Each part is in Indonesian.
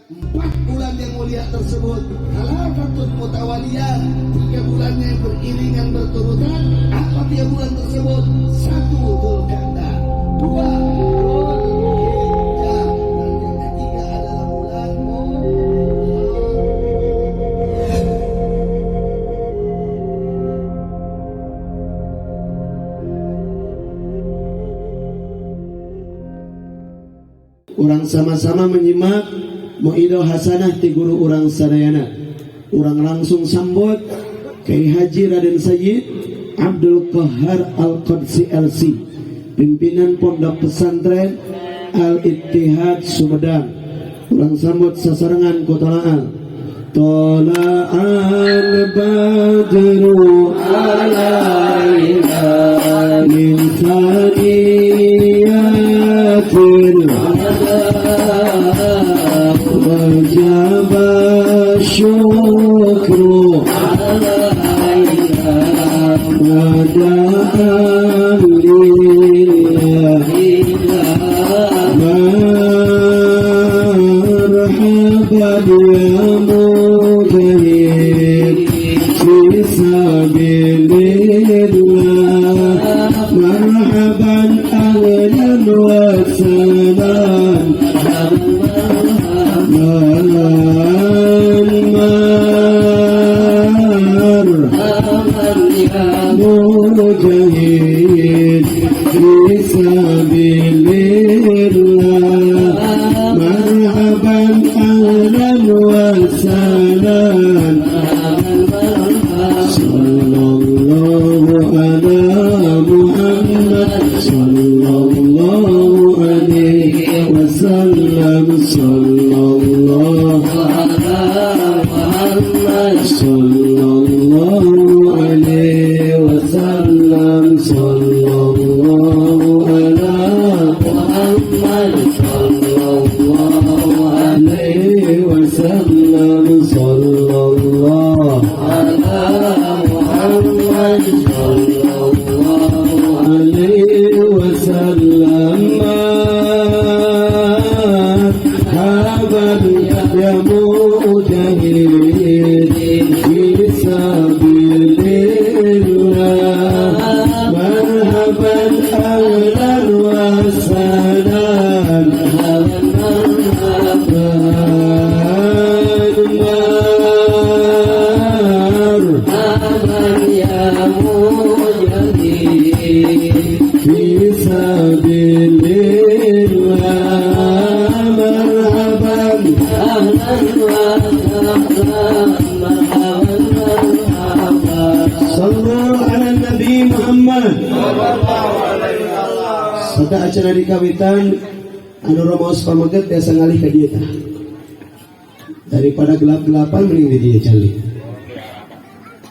4 bulan yang mulia tersebut halafatun mutawaliyah, 3 bulannya yang beriringan berturutan. Apa 3 bulan tersebut? 1 Dzulqa'dah, 2 Dzulhijjah, dan yang ketiga adalah bulan Urang sama-sama menyimak Mu'idah Hasanah ti guru urang sadayana. Urang langsung sambut Kyai Haji Raden Sayyid Abdul Qahar Al-Qadsi LC, pimpinan Pondok Pesantren Al-Ittihad Sumedang. Urang sambut sasarengan ku tola'al Tola'al badru alaina min thaniyatil wajib syukru alaina wada'an lillahi marhaban ya mujahid fi sabilillah marhaban ahlan wa sahlan mujahid fisabilillah marhaban ahlan wa sahlan sallallahu ala Muhammad sallallahu alaihi wasallam sallallahu ala Muhammad sallallahu alaihi wasallam sallallahu ala Muhammad sallallahu alaihi wasallam sallallahu ala Muhammad sallallahu alaihi wasallam marhaban ya mujahid fisabilillah marhaban ahlan wa sahlan marhaban ya mujahid fisabilillah marhaban ahlan wa sahlan sallu ala Nabi Muhammad sallallahu alaihi wasallam. Sada acara dikawitan anu romaos pamaget biasa ngalih ka dieu tah. Daripada gelap-gelapan mending di dieu cali.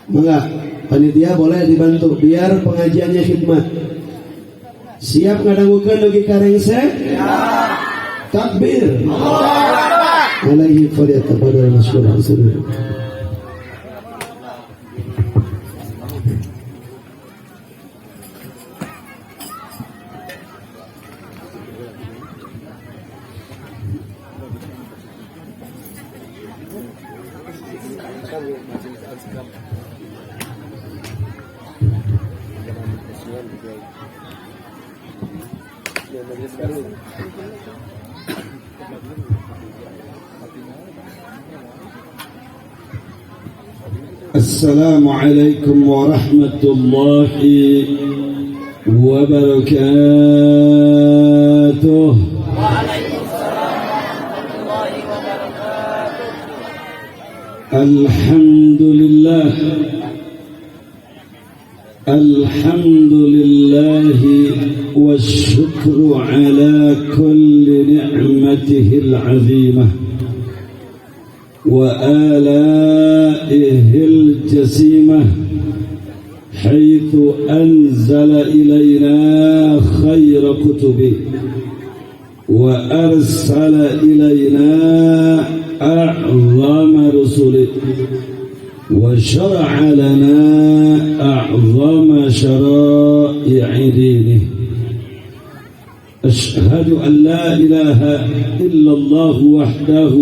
Mangga panitia boleh dibantu biar pengajiannya khidmat. Siap ngadangukeun dugi karengse? Siap. Takbir. Allahu Akbar. Alaihi falyatabadal masykuran seluruh. Assalamualaikum warahmatullahi wabarakatuh. Waalaikumsalam warahmatullahi wabarakatuh. Alhamdulillah. Alhamdulillahi wasyukru ala kulli ni'matihil azimah wa ala'ihil jasimah haithu anzala ilayna khayra kutubi wa arsala ilayna a'zama rusuli wa syara'a lana a'zama syara'i dinihi أشهد أن لا إله إلا الله وحده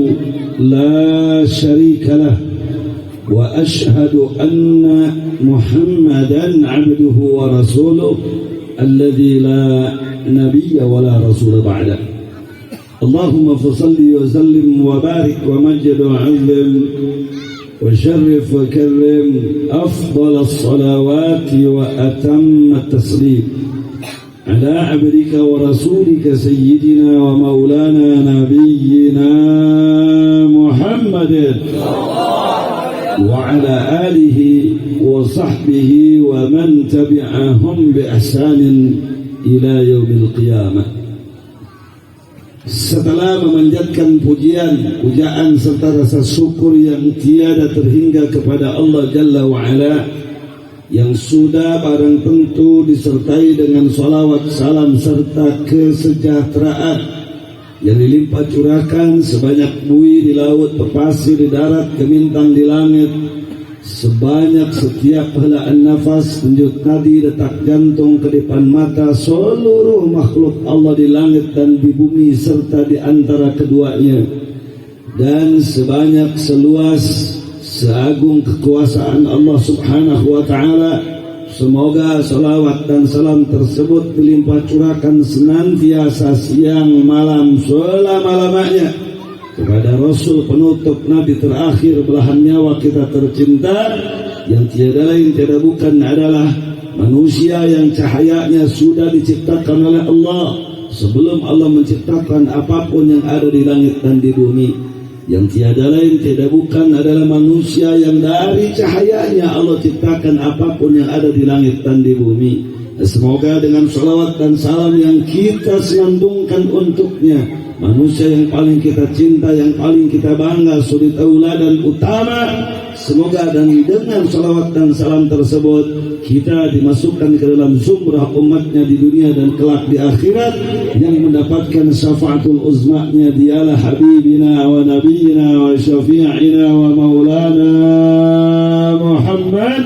لا شريك له وأشهد أن محمدا عبده ورسوله الذي لا نبي ولا رسول بعده اللهم فصل وسلم وبارك ومجد وعظم وشرف وكرم أفضل الصلوات وأتم التسليم على عبدك ورسولك سيدنا ومولانا نبينا محمد وعلى آله وصحبه ومن تبعهم بإحسان إلى يوم القيامة. Setelah memanjatkan pujaan serta rasa syukur yang tiada terhingga kepada Allah Jalla wa'ala, yang sudah barang tentu disertai dengan salawat salam serta kesejahteraan yang dilimpah curahkan sebanyak bui di laut, pepasir di darat, kemintang di langit, sebanyak setiap helaan nafas, denyut nadi, detak jantung, kedipan mata seluruh makhluk Allah di langit dan di bumi serta di antara keduanya, dan sebanyak seluas seagung kekuasaan Allah Subhanahu wa ta'ala. Semoga salawat dan salam tersebut dilimpah curahkan senantiasa siang malam selama-lamanya kepada Rasul penutup Nabi terakhir belahan nyawa kita tercinta, yang tiada lain tiada bukan adalah manusia yang cahayanya sudah diciptakan oleh Allah sebelum Allah menciptakan apapun yang ada di langit dan di bumi, yang tiada lain tiada bukan adalah manusia yang dari cahayanya Allah ciptakan apapun yang ada di langit dan di bumi. Semoga dengan salawat dan salam yang kita senandungkan untuknya, manusia yang paling kita cinta, yang paling kita bangga, suri tauladan utama, semoga dan dengan salawat dan salam tersebut kita dimasukkan ke dalam zumrah umatnya di dunia dan kelak di akhirat, yang mendapatkan syafaatul uzma'nya. Dialah habibina wa nabiyina wa syafi'ina wa maulana Muhammad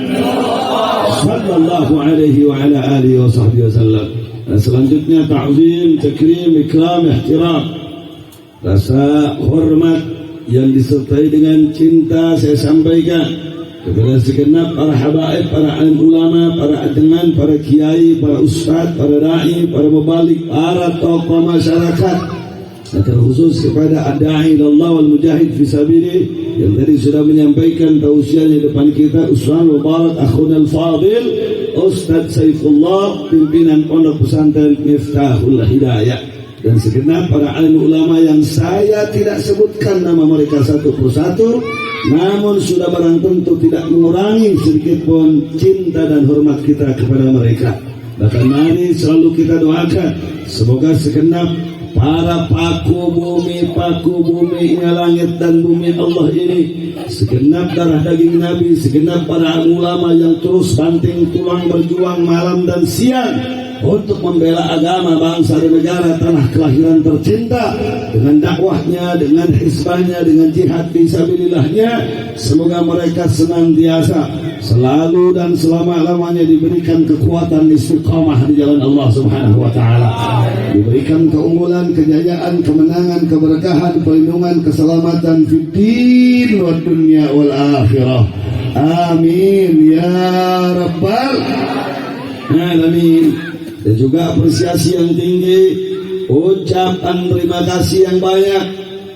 sallallahu alaihi wa ala alihi wa sahbihi wasallam. Selanjutnya ta'zim, takrim, ikram, ihtiram, rasa hormat yang disertai dengan cinta saya sampaikan kepada segenap para habaib, para alim ulama, para ajengan, para kiai, para ustaz, para dai, para mubalik, para tokoh masyarakat, dan terkhusus kepada ad-da'i ilallah wal mujahid fi sabilillah yang tadi sudah menyampaikan tausiahnya depan kita, Ustaz Mubarak akhuna al-fadil Ustaz Saifullah, pimpinan pondok pesantren Miftahul Hidayah, dan segenap para alim ulama yang saya tidak sebutkan nama mereka satu persatu, namun sudah barang tentu tidak mengurangi sedikit pun cinta dan hormat kita kepada mereka. Bahkan mari selalu kita doakan semoga segenap para paku bumi langit dan bumi Allah ini, segenap darah daging Nabi, segenap para ulama yang terus banting tulang berjuang malam dan siang untuk membela agama, bangsa dan negara, tanah kelahiran tercinta, dengan dakwahnya, dengan hisbahnya, dengan jihad fisabilillahnya. Semoga mereka senantiasa selalu dan selama-lamanya diberikan kekuatan istiqamah di jalan Allah Subhanahu wa ta'ala, diberikan keunggulan, kejayaan, kemenangan, keberkahan, perlindungan, keselamatan fid din wa dunya wal akhirah. Amin ya rabbal alamin. Dan juga apresiasi yang tinggi, ucapan terima kasih yang banyak,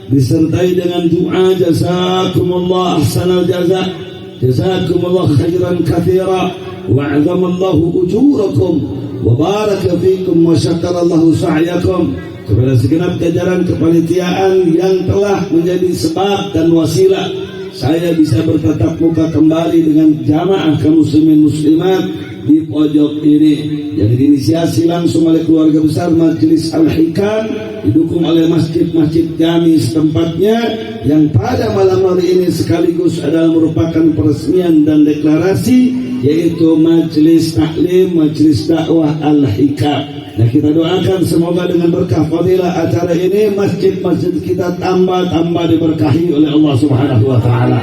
disertai dengan doa jazakumullah ahsanal jaza, jazakumullah khairan katsira, wa 'azamallahu ujurakum wa baraka fikum wa syakarallahu sa'yakum, kepada segenap jajaran kepanitiaan yang telah menjadi sebab dan wasilah saya bisa bertatap muka kembali dengan jamaah kaum muslimin muslimat di pojok ini, yang diinisiasi langsung oleh keluarga besar Majelis Al-Hikam, didukung oleh masjid-masjid jami setempatnya, yang pada malam hari ini sekaligus adalah merupakan peresmian dan deklarasi, yaitu Majelis Taklim, Majelis Dakwah Al-Hikam. Dan kita doakan semoga dengan berkah fadilah acara ini masjid-masjid kita tambah diberkahi oleh Allah Subhanahu wa taala.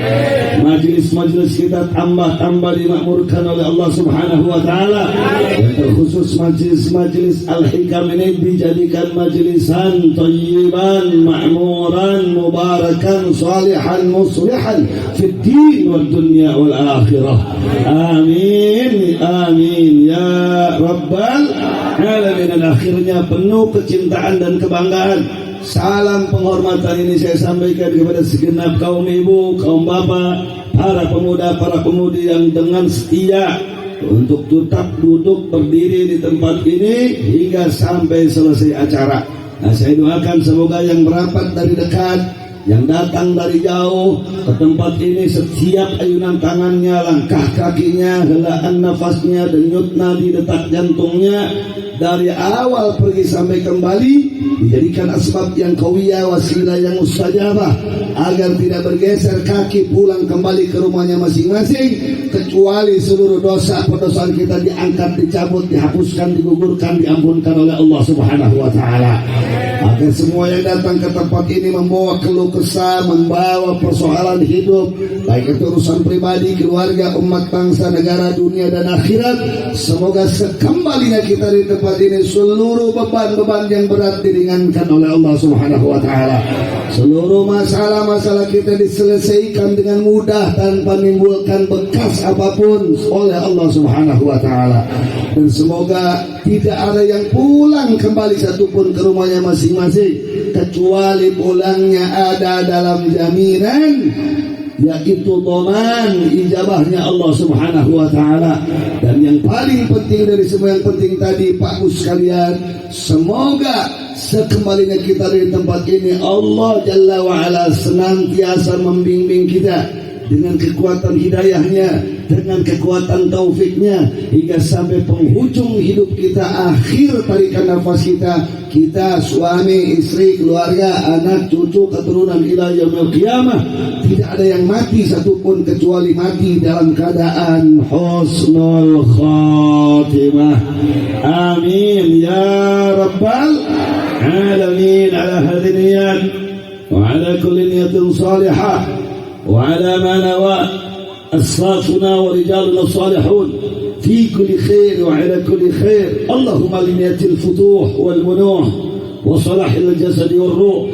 Majelis-majelis kita tambah dimakmurkan oleh Allah Subhanahu wa taala. Yang terkhusus majelis-majelis Al-Hikam ini dijadikan majlisan thayyiban, ma'muran, mubarakan, salihan, muslihan fid din wad dunya wal akhirah. Amin amin ya rabbal alamin. Dan akhirnya penuh kecintaan dan kebanggaan, salam penghormatan ini saya sampaikan kepada segenap kaum ibu, kaum bapak, para pemuda, para pemudi yang dengan setia untuk tetap duduk berdiri di tempat ini hingga sampai selesai acara. Nah, saya doakan semoga yang merapat dari dekat, yang datang dari jauh ke tempat ini, setiap ayunan tangannya, langkah kakinya, helaan nafasnya, denyut nadi, detak jantungnya, dari awal pergi sampai kembali dijadikan asbab yang qawiyah, wasilah yang mustajabah, agar tidak bergeser kaki pulang kembali ke rumahnya masing-masing, kecuali seluruh dosa pendosaan kita diangkat, dicabut, dihapuskan, digugurkan, diampunkan oleh Allah Subhanahu wa taala. Agar semua yang datang ke tempat ini membawa keluh kesah, membawa persoalan hidup, baik itu urusan pribadi, keluarga, umat bangsa, negara, dunia dan akhirat, semoga sekembalinya kita di tempat ini seluruh beban-beban yang berat diringankan oleh Allah Subhanahu wa taala. Seluruh masalah-masalah kita diselesaikan dengan mudah tanpa menimbulkan bekas apapun oleh Allah Subhanahu wa taala. Dan semoga tidak ada yang pulang kembali satupun ke rumahnya masing-masing, kecuali pulangnya ada dalam jaminan, yaitu dhaman ijabahnya Allah Subhanahu wa taala. Dan yang paling penting dari semua yang penting tadi, Pak Bu sekalian, semoga sekembalinya kita dari tempat ini Allah Jalla wa Ala senantiasa membimbing kita dengan kekuatan hidayahnya, dengan kekuatan taufiknya, hingga sampai penghujung hidup kita, akhir tarikan nafas kita suami, istri, keluarga, anak, cucu, keturunan ila yaumil qiyamah, tidak ada yang mati satupun kecuali mati dalam keadaan husnul khatimah. Amin ya rabbal alamin. Ala hadhihi niyat wa ala kulli niyatin salihah وعلى ما نوى أسرافنا ورجالنا الصالحون في كل خير وعلى كل خير. اللهم لنية الفتوح والمنوح وصلاح الجسد والروح،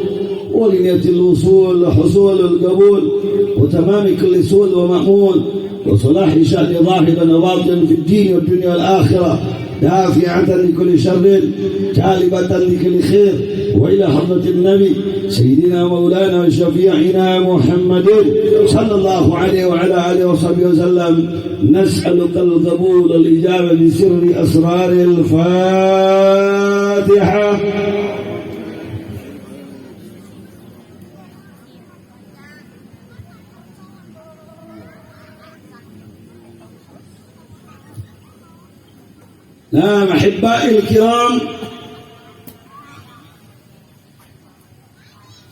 ولنية الوصول وحصول القبول وتمام كل سؤل ومأمون، وصلاح شأن ظاهر وباطن في الدين والدنيا والآخرة، دافعة لكل شر جالبة لكل خير. وإلى حضرة النبي سيدنا مولانا وشفيعنا محمد صلى الله عليه وعلى آله وصحبه وسلم نسألك القبول والإجابة بسر أسرار الفاتحة. Nah, أحبائي الكرام,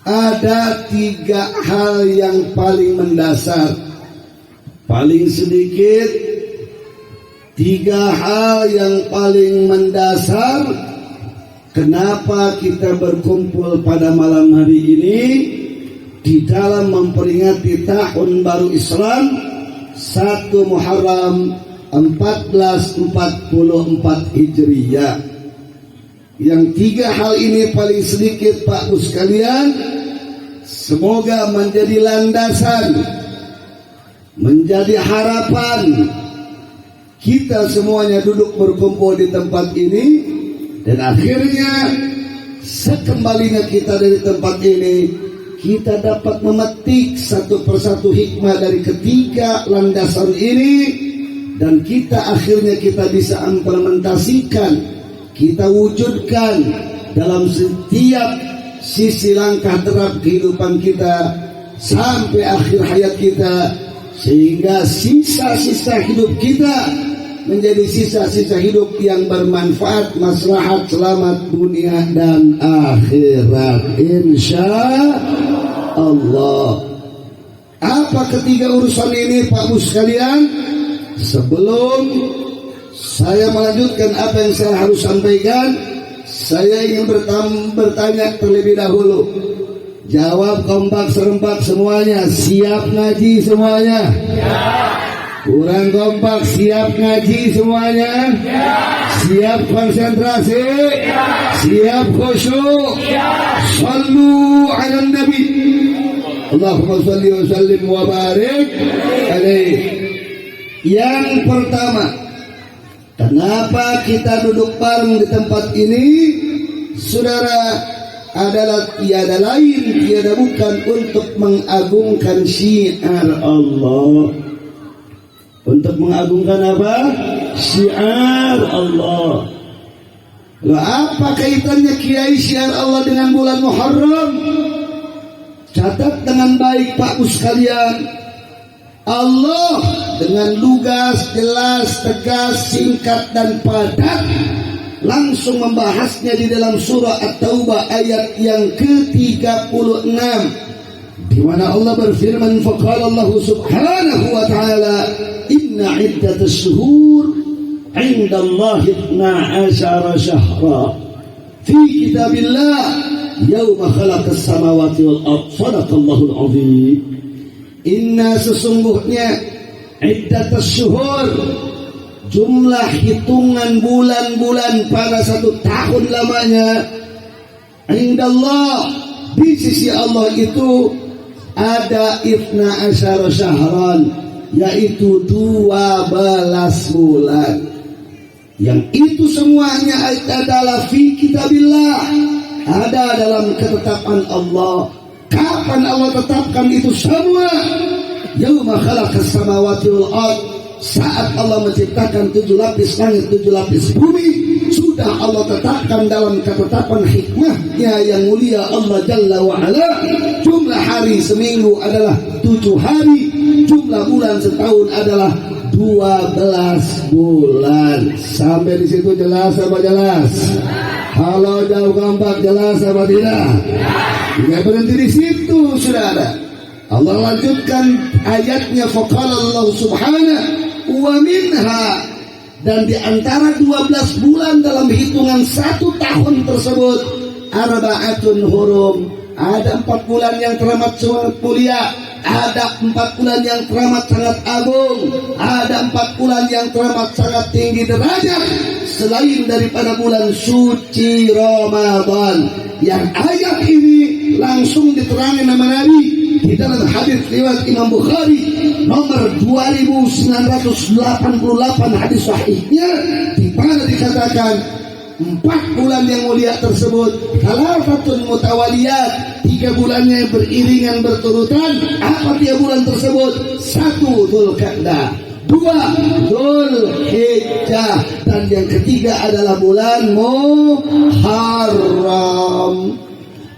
ada 3 hal yang paling mendasar, paling sedikit 3 hal yang paling mendasar. Kenapa kita berkumpul pada malam hari ini di dalam memperingati tahun baru Islam 1 Muharram 1444 Hijriyah. Yang 3 hal ini paling sedikit Pak Bu sekalian, semoga menjadi landasan, menjadi harapan kita semuanya duduk berkumpul di tempat ini, dan akhirnya sekembalinya kita dari tempat ini, kita dapat memetik satu persatu hikmah dari ketiga landasan ini, dan kita akhirnya kita bisa implementasikan, kita wujudkan dalam setiap sisi langkah terap kehidupan kita sampai akhir hayat kita, sehingga sisa-sisa hidup kita menjadi sisa-sisa hidup yang bermanfaat, maslahat, selamat dunia dan akhirat, insya Allah. Apa ketiga urusan ini Pak Bu sekalian? Sebelum saya melanjutkan apa yang saya harus sampaikan, Saya ingin bertanya terlebih dahulu. Jawab kompak serempak semuanya. Siap ngaji semuanya? Ya. Kurang kompak, siap ngaji semuanya? Ya. Siap konsentrasi? Ya. Siap khusyuk? Ya. Sallu ala nabi. Allahumma salli wa sallim wa barik alaih. Yang pertama, kenapa kita duduk bareng di tempat ini, saudara, adalah tiada lain, tiada bukan untuk mengagungkan syiar Allah. Untuk mengagungkan apa? Syiar Allah. Lalu apa kaitannya kiai syiar Allah dengan bulan Muharram? Catat dengan baik Pak Bu sekalian. Allah dengan lugas, jelas, tegas, singkat dan padat langsung membahasnya di dalam surah At-Taubah ayat yang ke-36, di mana Allah berfirman, faqala Allah subhanahu wa ta'ala, inna iddatas syuhur 'inda Allah 12 syahra fi kitabillah yauma khalaqas samawati wal ardh. Shadaqallahul azim. Inna sesungguhnya iddatas syuhur, jumlah hitungan bulan-bulan pada satu tahun lamanya, indallah, di sisi Allah itu ada 12 syahran, yaitu 12 bulan. Yang itu semuanya adalah fi kitabillah, ada dalam ketetapan Allah. Kapan Allah tetapkan itu semua? Yauma khalaqas samawati wal ardh, saat Allah menciptakan 7 lapis langit, 7 lapis bumi, sudah Allah tetapkan dalam ketetapan hikmahnya yang mulia Allah Jalla wa'ala. Jumlah hari seminggu adalah 7 hari, jumlah bulan setahun adalah 12 bulan. Sampai di situ jelas apa jelas? Halo, jauh gambar, jelas apa tidak? Tidak berhenti di situ, saudara. Allah lanjutkan ayatnya, faqala Allah subhanahu wa minha, dan di antara 12 bulan dalam hitungan 1 tahun tersebut, arba'atun hurum, ada 4 bulan yang teramat sangat mulia, ada 4 bulan yang teramat sangat agung, ada 4 bulan yang teramat sangat tinggi derajat selain daripada bulan suci Ramadan. Yang ayat ini langsung diterangkan nama Nabi di dalam hadis riwayat Imam Bukhari nomor 2988 hadis sahihnya, di mana dikatakan 4 bulan yang mulia tersebut salafatun mutawaliyat, 3 bulannya beriringan berturutan. Apa 3 bulan tersebut? 1 Dzulqa'dah, 2 Dzulhijjah, dan yang ketiga adalah bulan Muharram.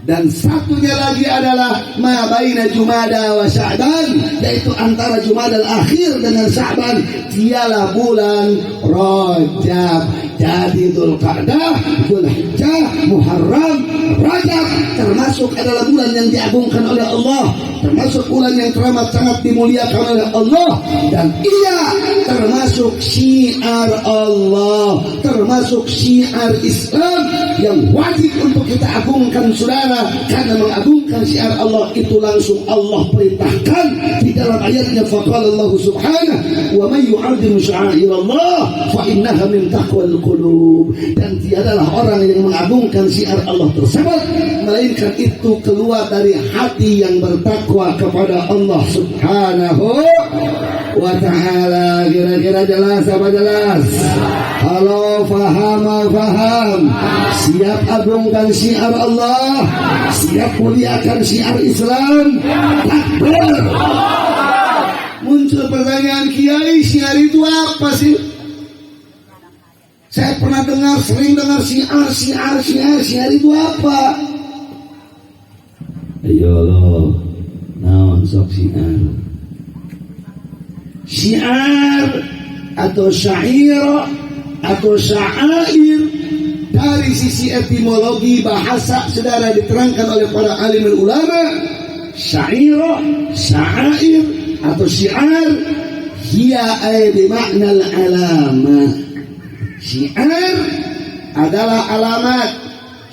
Dan satunya lagi adalah ma baina Jumada wa Sya'ban, yaitu antara Jumadal akhir dengan Sya'ban, dialah bulan Rajab. Jadi Dzulqa'dah, Dzulhijjah, Muharram, Rajab termasuk adalah bulan yang diagungkan oleh Allah, termasuk bulan yang teramat sangat dimuliakan oleh Allah, dan ia termasuk syiar Allah, termasuk syiar Islam yang wajib untuk kita agungkan, saudara. Karena mengagungkan syiar Allah itu langsung Allah perintahkan di dalam ayatnya, faqala Allah subhanahu wa may yu'azzim sya'airallah fa innaha min taqwal qulub, dan tiadalah orang yang mengagungkan syiar Allah tersebut melainkan itu keluar dari hati yang bertakwa kepada Allah subhanahu wa ta'ala. Kira-kira jelas apa jelas? Halo, faham? Siap agungkan syiar Allah, siap muliakan syiar Islam. Takbir. Muncul pertanyaan, Kiai, syiar itu apa sih? Saya pernah sering dengar syiar itu apa? Ayo lo, naon sok syiar? Syiar atau syair atau syair dari sisi etimologi bahasa, saudara, diterangkan oleh para alim ulama. Syair, syair atau syiar, hiya ay bimakna al-alama. Syiar adalah alamat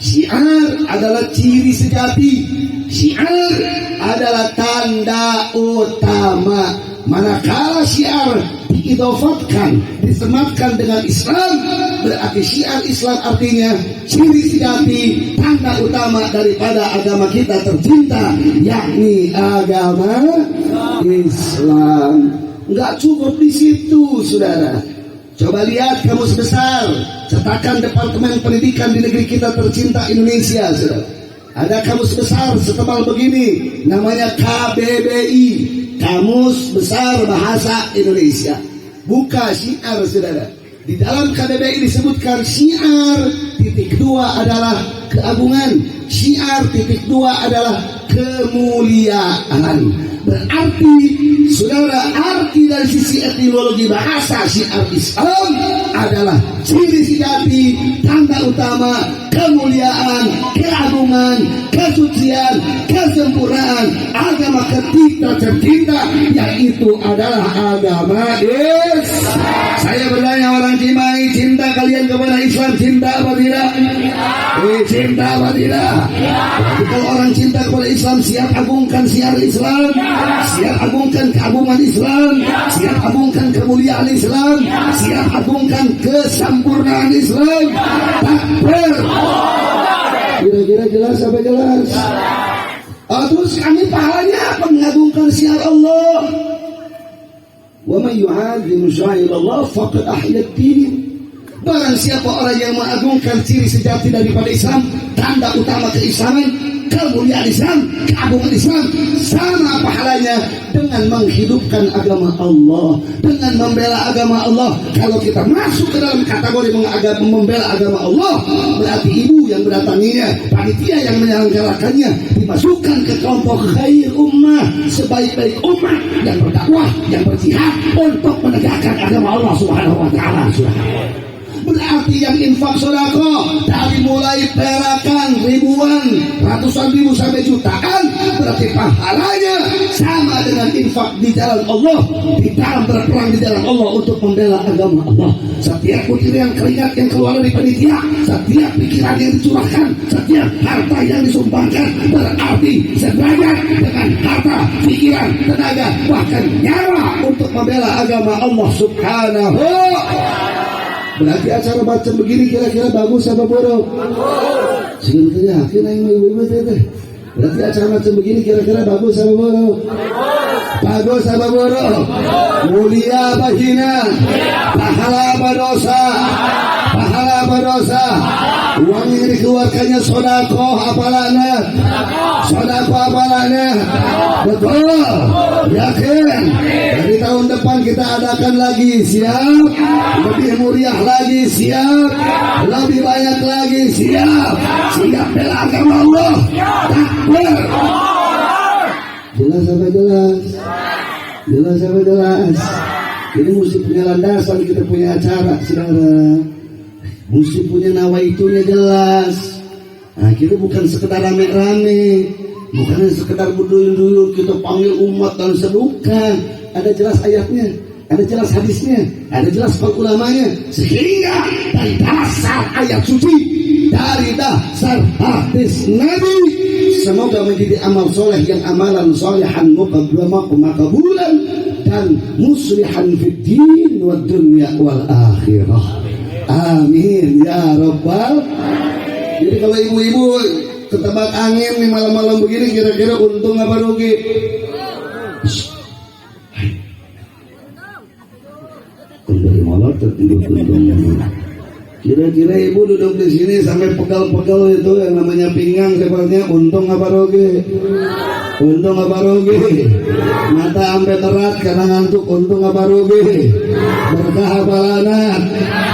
Syiar adalah ciri sejati. Syiar adalah tanda utama. Manakala syiar diidofatkan, disematkan dengan Islam, berarti syiar Islam artinya ciri sejati, tanda utama daripada agama kita tercinta, yakni agama Islam. Enggak cukup di situ, saudara. Coba lihat kamus besar, cetakan Departemen Pendidikan di negeri kita tercinta Indonesia, saudara. Ada kamus besar setebal begini, namanya KBBI, Kamus Besar Bahasa Indonesia. Buka syiar, saudara. Di dalam KBBI disebutkan syiar titik 2 adalah keagungan, syiar titik 2 adalah kemuliaan. Berarti, saudara, arti dari sisi etimologi bahasa syiar Islam adalah ciri sejati, tanda utama, kemuliaan, keagungan, kesucian, kesempurnaan agama kita tercinta, yaitu adalah agama Islam. Saya bertanya orang Cimahi, cinta kalian kepada Islam, cinta apa tidak? Cinta apa tidak? Jadi kalau orang cinta kepada Islam, siap agungkan syiar Islam, siap agungkan keagungan Islam, siap agungkan kemuliaan Islam, siap agungkan kesempurnaan Islam. Takbir. Kira-kira jelas apa jelas? Terus kami pahalanya apa? Mengagungkan syiar Allah. Wa may yu'azzim sya'airallah faqad ahya ad-din. Barang siapa orang yang mengagungkan ciri sejati daripada Islam, tanda utama keislaman, kemuliaan Islam, keagungan Islam, sama pahalanya dengan menghidupkan agama Allah, dengan membela agama Allah. Kalau kita masuk ke dalam kategori membela agama Allah, berarti ibu yang mendatanginya, panitia yang menyelenggarakannya, dimasukkan ke kelompok khair ummah, sebaik-baik ummah yang berdakwah, yang berjihad untuk menegakkan agama Allah Subhanahu wa taala. Berarti yang infak sedekah dari mulai perakan ribuan, ratusan ribu sampai jutaan, berarti pahalanya sama dengan infak di jalan Allah, di dalam berperang di jalan Allah untuk membela agama Allah. Setiap butiran keringat yang keluar dari panitia, setiap pikiran yang dicurahkan, setiap harta yang disumbangkan, berarti sederajat dengan harta, pikiran, tenaga, bahkan nyawa untuk membela agama Allah Subhanahu. Berarti acara macam begini kira-kira bagus apa buruk? Sebenarnya yakin yang ibu-ibu itu. Berarti acara macam begini kira-kira bagus apa buruk? Bagus apa buruk? Mulia apa hina? Pahala apa dosa? Pahala apa dosa? Uang yang dikeluarkannya sedekah apa laknat? Sedekah apa laknat? Betul. Yakin. Dari tahun depan kita adakan lagi, siap? Lebih meriah lagi, siap? Lebih banyak lagi, siap? Siap bela agama Allah. Takbir. Jelas apa jelas? Jelas apa jelas? Ini mesti punya landasan, kita punya acara, saudara. Mesti punya nawaitunya jelas. Nah, kita bukan sekedar rame-rame, bukan sekedar berduyun-duyun kita panggil umat dan sedukan. Ada jelas ayatnya, ada jelas hadisnya, ada jelas para ulamanya, sehingga dari dasar ayat suci, dari dasar hadis Nabi, semoga menjadi amal soleh yang amalan solehan makabulan dan muslihan fid din wad dunya wal akhirah. Amin ya rabbal. Jadi kalau ibu-ibu ketebak angin nih malam-malam begini, kira-kira untung apa rugi? Kembali malam tertidur. Kira-kira ibu duduk di sini sampai pegal-pegal itu yang namanya pinggang, sepertinya untung apa rugi? Untung apa rugi? Mata sampai terat karena ngantuk, untung apa rugi? Berkah apa lanat?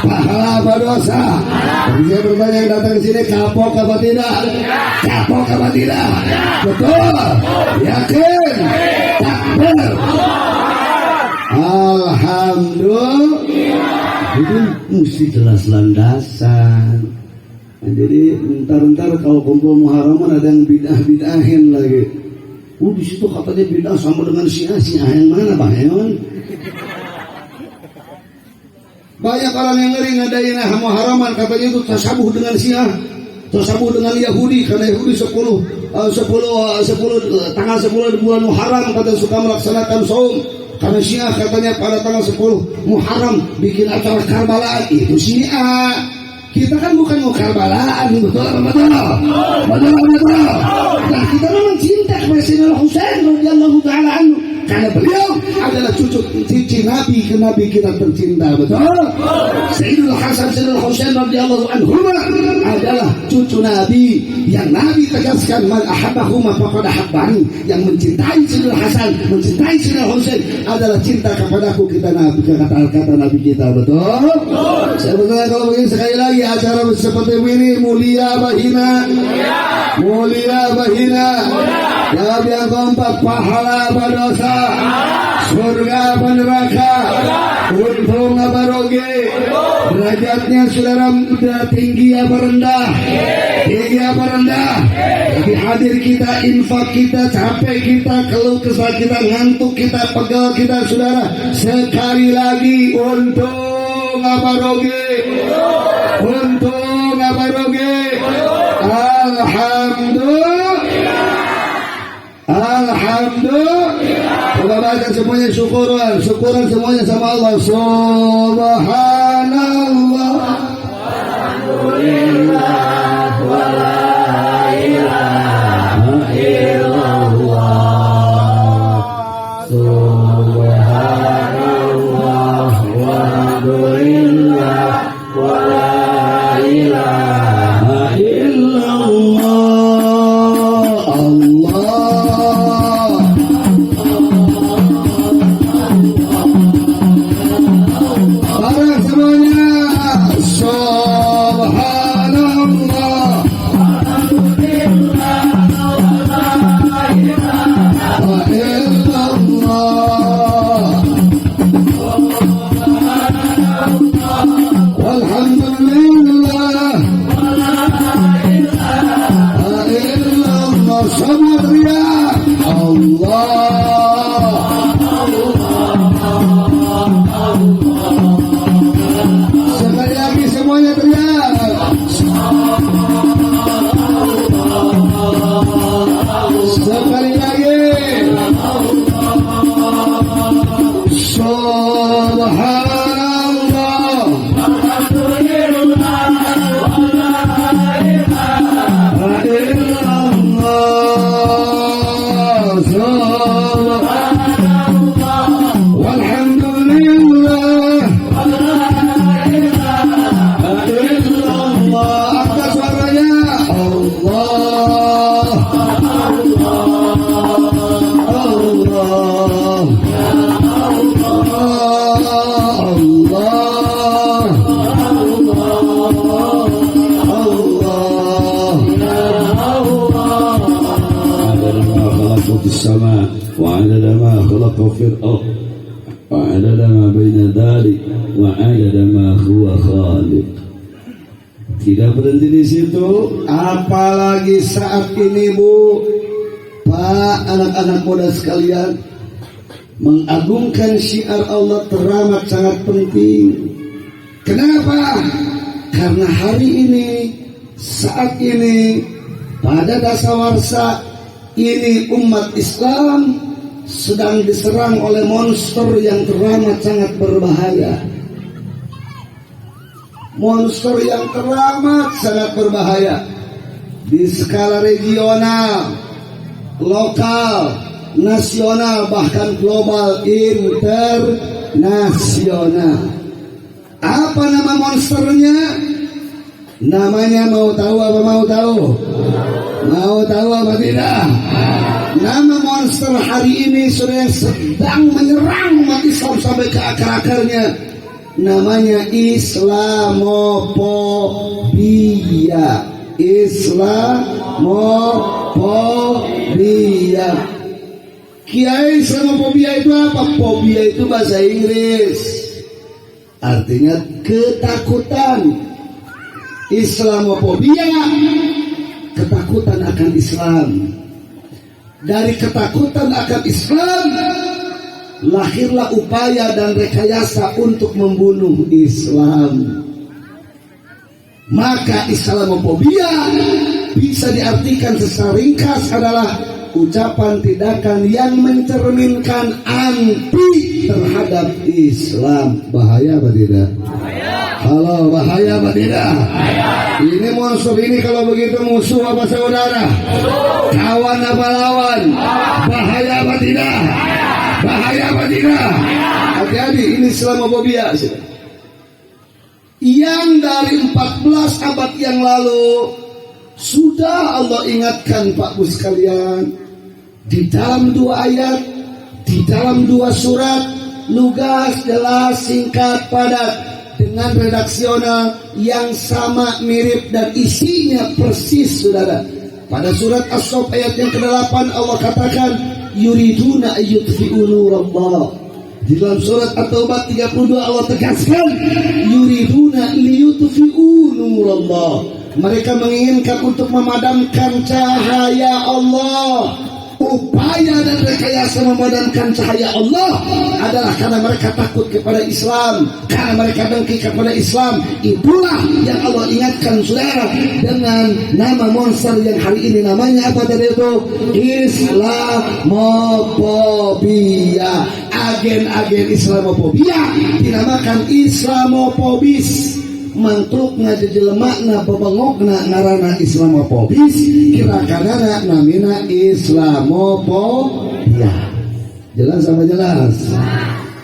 Pahala apa dosa? Jadi saya bertanya yang datang ke sini, kapok apa tidak? Kapok apa tidak? Betul? Yakin? Takbir. Alhamdulillah. Itu mesti jelas landasan. Nah, jadi ntar kalau kumpul muharaman ada yang bidah-bidahin lagi. Di situ katanya bidah sama dengan Syiah yang mana Bang Eon? Banyak orang yang ngeri ngadain muharaman katanya itu tasabuh dengan Syiah. tersambung dengan Yahudi karena Yahudi 10 tanggal 10 bulan Muharram kata suka melaksanakan saum. Karena Syiah katanya pada tanggal 10 Muharram bikin acara Karbalaan, itu Syiah. Kita kan bukan mau Karbalaan, betul. Nah, kita memang cinta kepada Sayyidina Husain radhiyallahu taala anhu karena beliau adalah cucu Nabi kita tercinta, betul. Sayyidina Hasan Sayyidina Husain radhiyallahu anhu adalah cucu Nabi yang Nabi tegaskan man ahabbahuma faqad ahabbani, yang mencintai Sayyidina Hasan, mencintai Sayyidina Husain adalah cinta kepadaku, kita Nabi, kata Nabi kita, betul. Sebetulnya kalau begini sekali lagi acara seperti ini mulia bahina. Jawab yang keempat, pahala apa dosa, surga apa neraka, untung apa rugi, derajatnya saudara tinggi apa rendah, tapi hadir kita, infak kita, capek kita, keluh kesah kita, ngantuk kita, pegel kita, saudara. Sekali lagi, untung apa rugi, Alhamdulillah. Coba baca semuanya syukuran semuanya sama Allah. Subhanallah, alhamdulillah, wa la ilaha illallah. Subhanallah, walhamdulillah, wa la ilaha illallah. Tidak berhenti di situ, apalagi saat ini Bu, Pak, anak-anak muda sekalian, mengagungkan syiar Allah teramat sangat penting. Kenapa? Karena hari ini, saat ini, pada dasawarsa ini umat Islam sedang diserang oleh monster yang teramat sangat berbahaya. Monster yang teramat sangat berbahaya di skala regional, lokal, nasional, bahkan global, internasional. Apa nama monsternya? Namanya mau tahu apa mau tahu? Mau tahu apa tidak? Nama monster hari ini sudah sedang menyerang umat Islam sampai ke akar-akarnya. Namanya Islamofobia. Islamofobia. Kiai, Islamofobia itu apa? Fobia itu bahasa Inggris, artinya ketakutan. Islamofobia, ketakutan akan Islam. Dari ketakutan akan Islam lahirlah upaya dan rekayasa untuk membunuh Islam. Maka Islamofobia bisa diartikan secara ringkas adalah ucapan tindakan yang mencerminkan anti terhadap Islam. Bahaya apa tidak? Halo, bahaya apa tidak? Ini monster ini kalau begitu musuh apa saudara? Kawan apa lawan? Bahaya apa tidak? Bahaya apa tidak? Hati-hati, ini Islamofobia yang dari 14 abad yang lalu sudah Allah ingatkan Pak Bu sekalian, di dalam 2 ayat, di dalam 2 surat, lugas, jelas, singkat, padat, dengan redaksional yang sama, mirip, dan isinya persis, saudara. Pada surat As-Saff ayat yang ke-8 Allah katakan, yuriduna ayyutfi'u nurallah. Di dalam surat At-Taubah 32 Allah tegaskan, yuriduna liyutfi'u nurallah. Mereka menginginkan untuk memadamkan cahaya Allah. Upaya dan rekayasa memadamkan cahaya Allah adalah karena mereka takut kepada Islam, karena mereka dengki kepada Islam. Itulah yang Allah ingatkan saudara dengan nama monster yang hari ini namanya apa tadi itu? Islamofobia. Agen-agen Islamofobia dinamakan Islamofobis. Mantrukna jejelemakna bebengokna ngarana Islamofobis, kirakanana namina Islamofobia. Jelas apa jelas?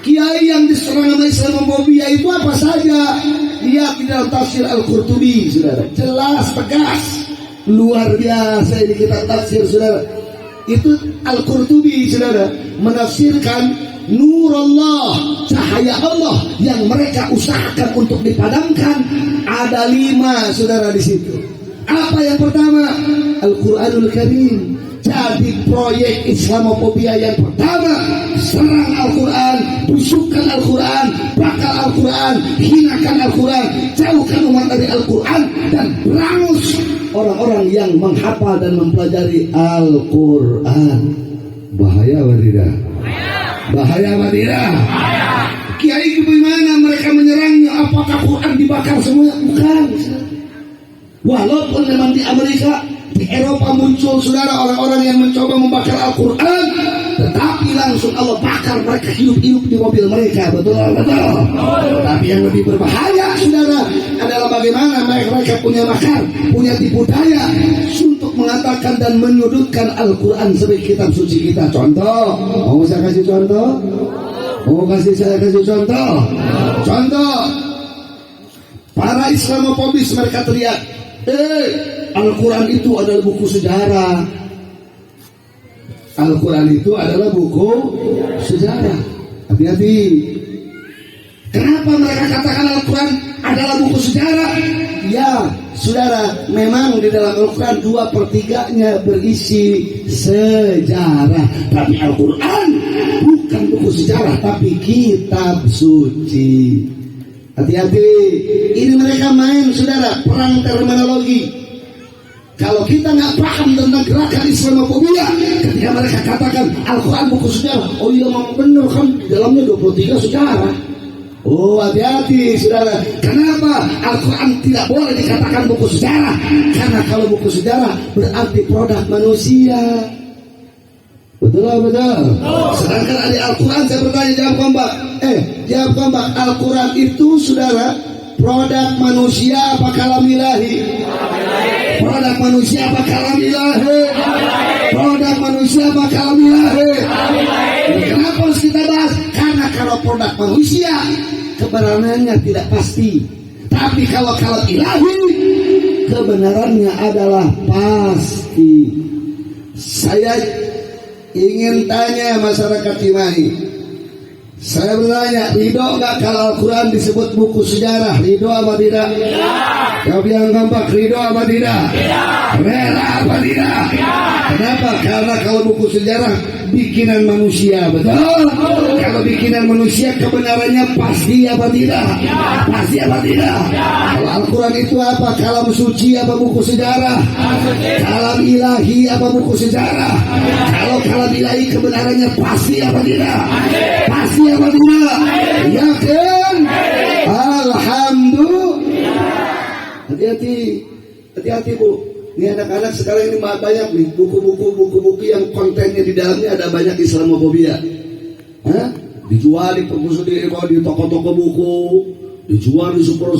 Kiai yang diserang sama Islamofobia itu apa saja? Lihat di dalam tafsir Al-Qurtubi, saudara. Jelas, tegas, luar biasa ini kitab tafsir, saudara. Itu Al-Qurtubi, saudara, menafsirkan Nurullah, cahaya Allah yang mereka usahakan untuk dipadamkan. Ada 5, saudara, di situ. Apa yang pertama? Al-Quranul Karim. Jadi proyek Islamofobia yang pertama, serang Al-Quran, busukkan Al-Quran, bakal Al-Quran, hinakan Al-Quran, jauhkan umat dari Al-Quran, dan berangus orang-orang yang menghafal dan mempelajari Al-Quran. Bahaya apa tidak? Bahaya apa tidak? Kiai bagaimana mereka menyerangnya? Apakah Quran dibakar semuanya? Bukan. Walaupun memang di Amerika, di Eropa muncul saudara orang-orang yang mencoba membakar Al-Quran, tetapi langsung Allah bakar mereka hidup-hidup di mobil mereka. Betul, betul. Tapi yang lebih berbahaya saudara adalah bagaimana mereka punya makar, punya tipu daya untuk mengatakan dan menyudutkan Al-Quran sebagai kitab suci kita. Contoh, mau saya kasih contoh? Saya kasih contoh. Contoh, para Islamofobis mereka teriak, Al-Quran itu adalah buku sejarah. Al-Quran itu adalah buku sejarah. Hati-hati. Kenapa mereka katakan Al-Quran adalah buku sejarah? Ya, saudara, memang di dalam Al-Quran 2/3-nya berisi sejarah. Tapi Al-Quran bukan buku sejarah, tapi kitab suci. Hati-hati. Ini mereka main, saudara, perang terminologi. Kalau kita nggak paham tentang gerakan Islamofobia, ketika mereka katakan Al-Quran buku sejarah, oh iya memang benar kan, di dalamnya 23 sejarah. Oh, hati-hati saudara. Kenapa Al-Quran tidak boleh dikatakan buku sejarah? Karena kalau buku sejarah berarti produk manusia. Betul lah, betul. Sedangkan ada Al-Quran, saya bertanya, jawab kompak. Jawab kompak. Al-Quran itu saudara produk manusia apa kalam ilahi? Produk manusia apa kalam ilahi? Produk manusia apa kalam ilahi? Kenapa harus kita bahas? Karena kalau produk manusia kebenarannya tidak pasti. Tapi kalau kalam ilahi kebenarannya adalah pasti. Saya ingin tanya masyarakat Cimahi. Saya bertanya, ridho nggak kalau Al-Quran disebut buku sejarah? Ridho apa tidak? Jawab yang gampang, ridho apa tidak? Rela apa tidak? Kenapa? Karena kalau buku sejarah bikinan manusia, betul? Kalau bikinan manusia kebenarannya pasti apa tidak? Pasti apa tidak? Kalau Al-Quran itu apa? Kalam suci apa buku sejarah? Kalam ilahi apa buku sejarah? Kalau kalam ilahi kebenarannya pasti apa tidak? Pasti apa tidak? Yakin? Alhamdulillah. Hati-hati Bu. Ini anak-anak sekarang ini banyak nih buku-buku yang kontennya di dalamnya ada banyak Islamofobia. Dijual di toko-toko buku, dijual di super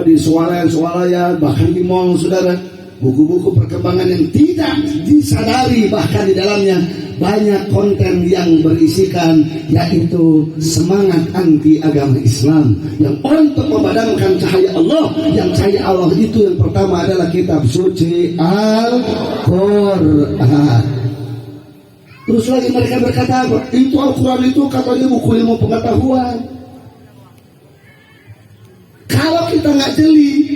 di swalayan, bahkan di mall, saudara. Buku-buku perkembangan yang tidak disadari, bahkan di dalamnya banyak konten yang berisikan yaitu semangat anti agama Islam yang untuk memadamkan cahaya Allah. Yang cahaya Allah itu yang pertama adalah kitab suci Al-Quran. Terus lagi mereka berkata, itu Al-Quran itu katanya buku ilmu pengetahuan. Kalau kita nggak jeli,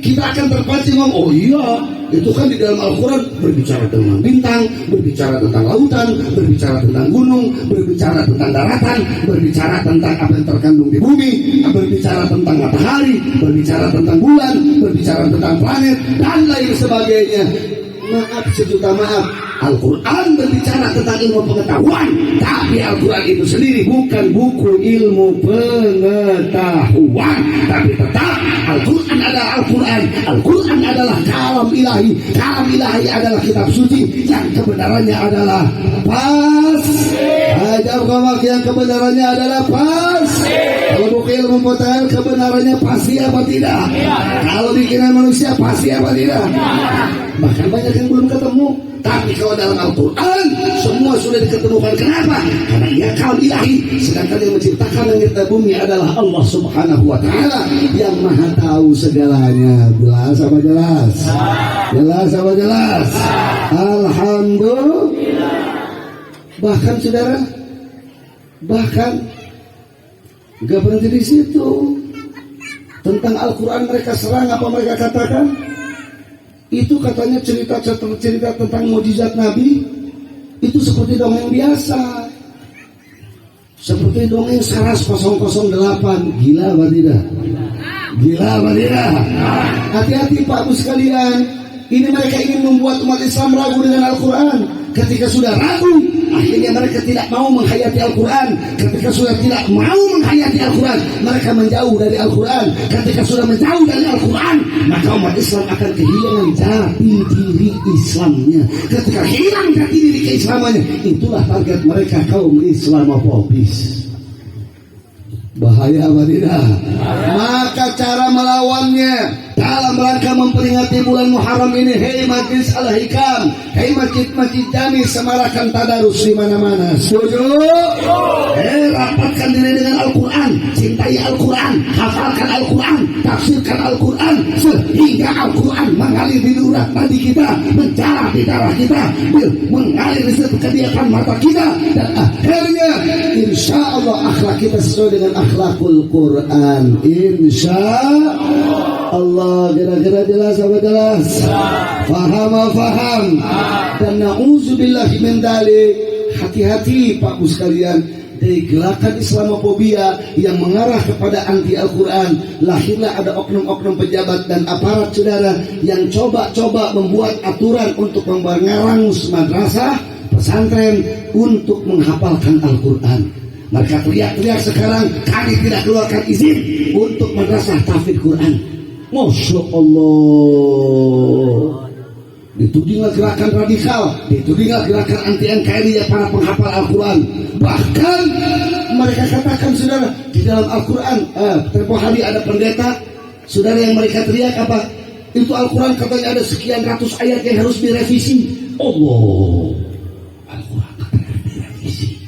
kita akan terpancing ngomong, oh iya, itu kan di dalam Al-Quran berbicara tentang bintang, berbicara tentang lautan, berbicara tentang gunung, berbicara tentang daratan, berbicara tentang apa yang terkandung di bumi, berbicara tentang matahari, berbicara tentang bulan, berbicara tentang planet, dan lain sebagainya. Maaf, sejuta maaf, Al-Quran berbicara tentang ilmu pengetahuan, tapi Al-Quran itu sendiri bukan buku ilmu pengetahuan, tapi tetap Al-Quran adalah Al-Quran. Al-Quran adalah kalam ilahi. Kalam ilahi adalah kitab suci yang kebenarannya adalah pas. Ajar kamak yang kebenarannya adalah pas. Kalau buku ilmu pengetahuan kebenarannya pasti apa tidak? Kalau bikinan manusia pasti apa tidak? Bahkan banyak yang belum ketemu. Tapi kalau dalam Al-Quran semua sudah diketemukan. Kenapa? Karena ia kalam ilahi. Sedangkan yang menciptakan langit dan bumi adalah Allah Subhanahu wa Ta'ala yang maha tahu segalanya. Jelas apa jelas? Jelas apa jelas? Alhamdulillah. Bahkan saudara, bahkan gak berhenti di situ. Tentang Al-Quran mereka serang, apa mereka katakan? Itu katanya cerita tentang mukjizat Nabi itu seperti dongeng biasa, seperti dongeng Saras 008. Gila apa tidak? Gila apa tidak? Hati-hati Pak Bu sekalian. Ini mereka ingin membuat umat Islam ragu dengan Al-Quran. Ketika sudah ragu, akhirnya mereka tidak mau menghayati Al-Quran. Ketika sudah tidak mau menghayati Al-Quran, mereka menjauh dari Al-Quran. Ketika sudah menjauh dari Al-Quran, maka umat Islam akan kehilangan jati diri Islamnya. Ketika hilang jati diri keislamannya, itulah target mereka, kaum Islamofobis. Bahaya apa tidak? Maka cara melawannya dalam rangka memperingati bulan Muharram ini, hei Majlis Al-Hikam, hei masjid-masjid jami, semarakan tadarus di mana-mana. Setuju? Rapatkan diri dengan Al-Quran, cintai Al-Quran, hafalkan Al-Quran, tafsirkan Al-Quran, sehingga Al-Quran mengalir di urat nadi kita, menjarah di darah kita, mengalir di kediakan mata kita, dan akhirnya insya Allah akhlak kita sesuai dengan akhlakul Quran. Insya Allah. Kira-kira jelas apa jelas? Faham. Dan na'udzubillahi min dzalik. Hati-hati Pak Bu sekalian dari gerakan Islamofobia yang mengarah kepada anti Al-Quran. Lahirlah ada oknum-oknum pejabat dan aparat saudara yang coba-coba membuat aturan untuk mengarang madrasah pesantren untuk menghafalkan Al-Quran. Mereka teriak-teriak sekarang, kami tidak keluarkan izin untuk madrasah tahfidz Quran. Masya Allah. Ditudinglah gerakan radikal, ditudinglah gerakan anti NKRI ya para penghafal Al-Quran. Bahkan mereka katakan saudara, di dalam Al-Quran tempoh hari ada pendeta saudara yang mereka teriak apa? Itu Al-Quran katanya ada sekian ratus ayat yang harus direvisi. Allah, Al-Quran katanya direvisi.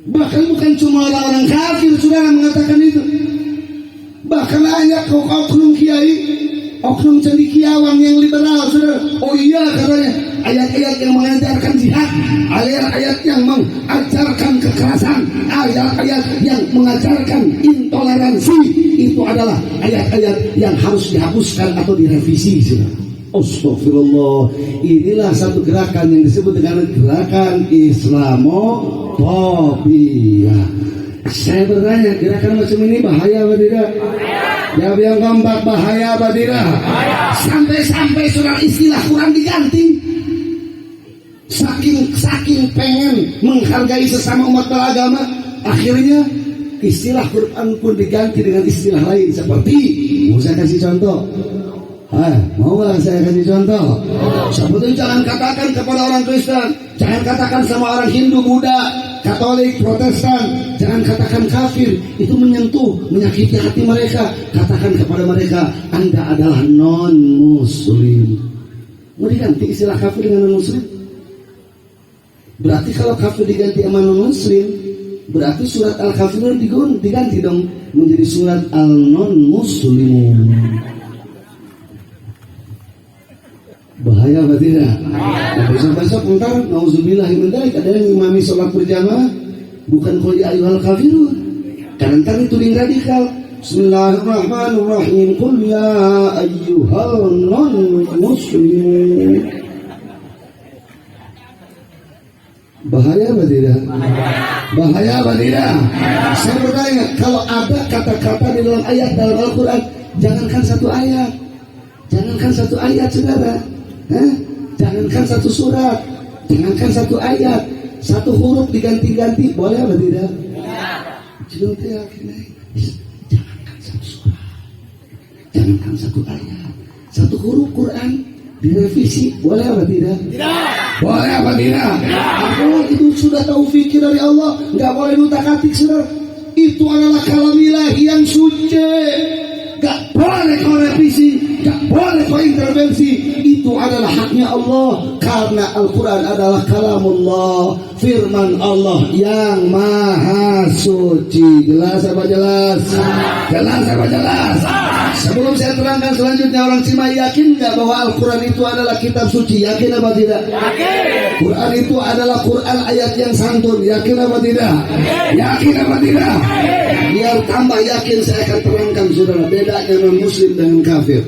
Bahkan bukan cuma orang-orang kafir saudara mengatakan itu. Bahkan banyak oknum kiai, oknum cendekiawan yang liberal saudara. Oh iya katanya ayat-ayat yang mengajarkan jihad, ayat-ayat yang mengajarkan kekerasan, ayat-ayat yang mengajarkan intoleransi, itu adalah ayat-ayat yang harus dihapuskan atau direvisi saudara. Astagfirullah. Inilah satu gerakan yang disebut dengan gerakan Islamofobia. Saya bertanya, gerakan macam ini bahaya apa tidak? Jawab yang keempat, bahaya apa tidak? Sampai-sampai surat istilah Quran diganti. Saking pengen menghargai sesama umat beragama, akhirnya istilah Quran pun diganti dengan istilah lain seperti, mau saya kasih contoh? Mau nggak saya kasih contoh? Sebetulnya jangan katakan kepada orang Kristen, jangan katakan sama orang Hindu, Buddha, Katolik, Protestan, jangan katakan kafir, itu menyentuh, menyakiti hati mereka. Katakan kepada mereka, Anda adalah non-muslim. Mau diganti istilah kafir dengan non-muslim? Berarti kalau kafir diganti sama non-muslim, berarti surat Al-Kafirun diganti dong menjadi surat Al-Non-Muslimun. Bahaya apa tidak? Nah, besok-besok ntar nauzubillah min dzalik ada yang imami sholat berjamaah bukan qul ya ayyuhal kafirun. Karena ntar itu link radikal. Bismillahirrahmanirrahim. Qul ya ayyuhal non-muslimun. Bahaya apa tidak? Bahaya apa tidak? Saya bertanya, kalau ada kata-kata di dalam ayat dalam Al-Quran, jangankan satu ayat, saudara. Jangankan satu surat, jangankan satu ayat, satu huruf diganti-ganti, boleh apa tidak? Jangankan satu surat, jangankan satu ayat, satu huruf Quran direvisi, boleh apa tidak? Boleh apa tidak? Aku itu sudah taufik dari Allah, nggak boleh utak-atik, saudara. Itu adalah kalamillah yang suci, nggak boleh kau revisi, nggak boleh kau intervensi. Itu adalah haknya Allah, karena Al-Quran adalah kalamullah, firman Allah yang maha suci. Jelas apa jelas? Jelas apa jelas? Sebelum saya terangkan selanjutnya, orang Cimahi yakin nggak bahwa Al-Quran itu adalah kitab suci? Yakin apa tidak? Yakin. Quran itu adalah Quran ayat yang santun. Yakin apa tidak? Yakin apa tidak? Biar tambah yakin, saya akan terangkan, saudara, bedanya non-muslim dengan kafir.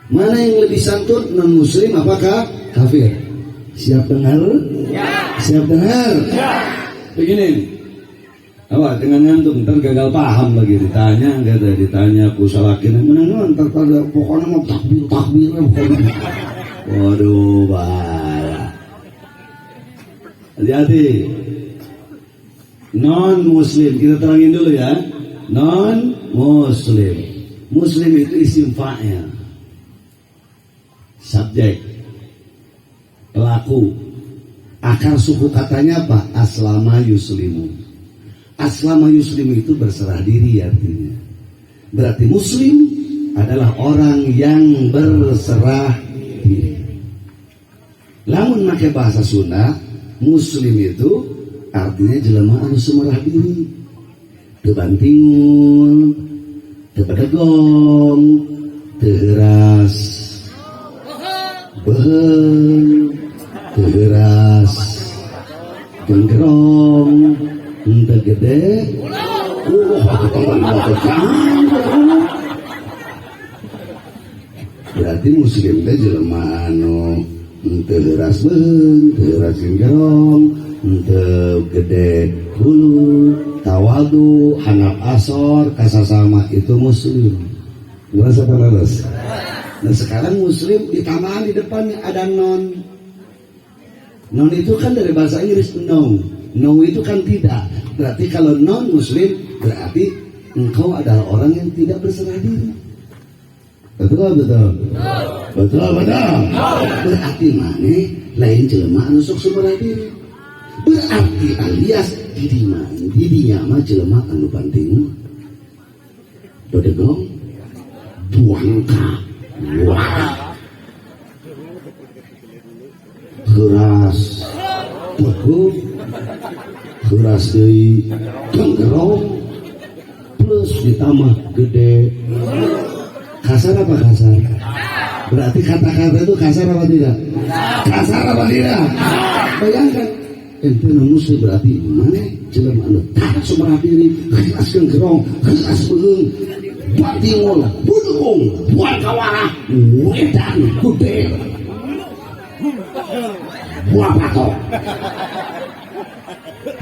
Mana yang lebih santun, non-muslim apakah kafir? Siap dengar? Ya. Siap dengar? Ya. Begini, apa dengan ngantuk ntar gagal paham lagi, ditanya nggak ada, ditanya aku salakin mana ntar pada pokoknya mau takbir pokoknya. Waduh, bahaya. Hati-hati. Non-muslim, kita terangin dulu ya. Non-muslim, muslim itu isim fa'il, subjek, pelaku. Akar suku katanya apa? Aslama yuslimu. Aslama yuslimu itu berserah diri artinya. Berarti muslim adalah orang yang berserah diri. Lamun pakai bahasa Sunda, muslim itu artinya jelema anu sumerah diri. Teu bantingul, teu badegong, teu heuras, beheung, teu heuras, genggerong, teu gede. Berarti muslim teh jelema anu teu heuras beheung, teu heuras genggerong, teu gede hulu, tawadu, hanap asor, kasasama, itu muslim. Merasa terlalu. Nah sekarang muslim ditambahan di depannya ada non. Non itu kan dari bahasa Inggris no. No itu kan tidak. Berarti kalau non muslim berarti engkau adalah orang yang tidak berserah diri. Betul. Berarti mana lain jelema anu sok sumerah diri. Berarti alias didinya mah jelema anu banting bedegong buangka keras beku keras deui genggerong plus ditambah gede. Kasar apa kasar? Berarti kata-kata itu kasar apa tidak? Kasar apa tidak? Bayangkan ente non-muslim berarti mana jelema anu tak sumerah diri, keras genggerong, keras beheung, batingul, budung, buat kawarah, wedan, gede, buah patok.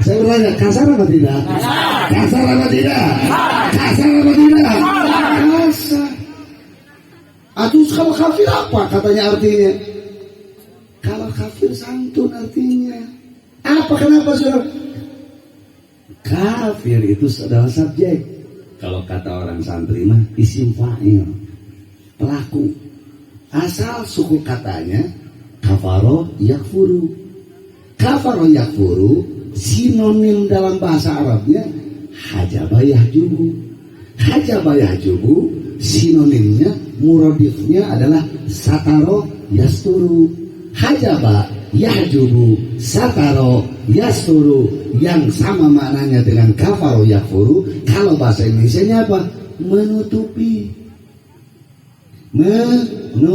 Saya bertanya, kasar apa tidak? Kasar apa tidak? Kasar apa tidak? Kasar. Aduh, kalau kafir apa katanya artinya? Kalau kafir santun artinya. Apa kenapa saudara? Kafir itu adalah subjek. Kalau kata orang santri mah isim fa'il, pelaku. Asal suku katanya kafaro yakfuru. Kafaro yakfuru sinonim dalam bahasa Arabnya hajaba yahjubu. Hajaba yahjubu sinonimnya muradifnya adalah sataro yasturu. Hajaba yahjubu sataro yasturu yang sama maknanya dengan kafaro yakfuru. Kalau bahasa Indonesianya apa? Menutupi. Menutupi.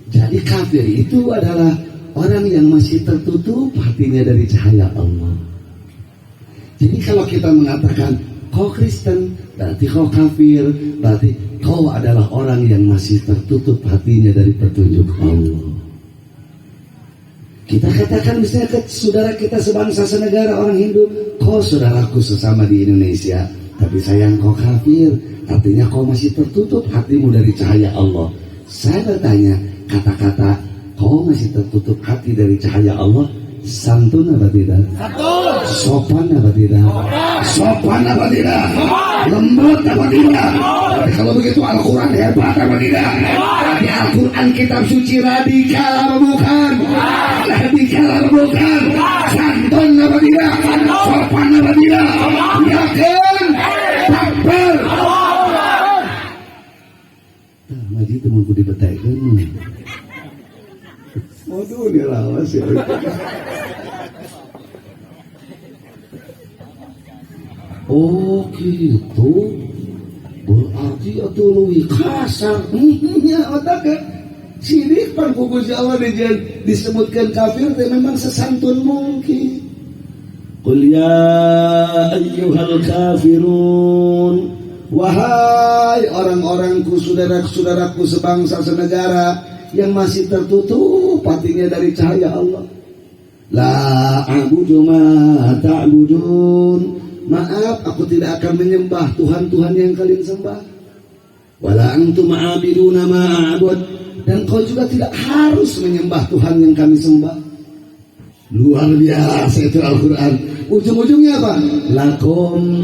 Jadi kafir itu adalah orang yang masih tertutup hatinya dari cahaya Allah. Jadi kalau kita mengatakan kau Kristen, berarti kau kafir, berarti kau adalah orang yang masih tertutup hatinya dari petunjuk Allah. Kita katakan misalnya ke saudara kita sebangsa senegara orang Hindu, kau saudaraku sesama di Indonesia, tapi sayang kau kafir, artinya kau masih tertutup hatimu dari cahaya Allah. Saya bertanya, kata-kata kau masih tertutup hati dari cahaya Allah, santun apa tidak? Sopan apa tidak? Sopan apa tidak? Lembut apa tidak? Tapi kalau begitu Al-Quran hebat apa tidak? Di Al-Quran kitab suci radikal apa bukan? Radikal apa bukan? Santun apa tidak? Sopan apa tidak? Yakin? Takbir. Ngaji temanku dibetaikan. Waduh dia lawas ya. Oh gitu. Berarti itu lebih kasar. Ya otaknya. Sidik pan kuku Jawa disebutkan kafir, tapi memang sesantun mungkin. Qul ya ayyuhal kafirun. Wahai orang-orangku, saudara-saudaraku sebangsa senegara yang masih tertutup hatinya dari cahaya Allah. La a'budu ma ta'budun. Maaf, aku tidak akan menyembah Tuhan-Tuhan yang kalian sembah. Wala antum a'abiduna ma a'bud. Dan kau juga tidak harus menyembah Tuhan yang kami sembah. Luar biasa itu Al-Quran. Ujung-ujungnya apa? Lakum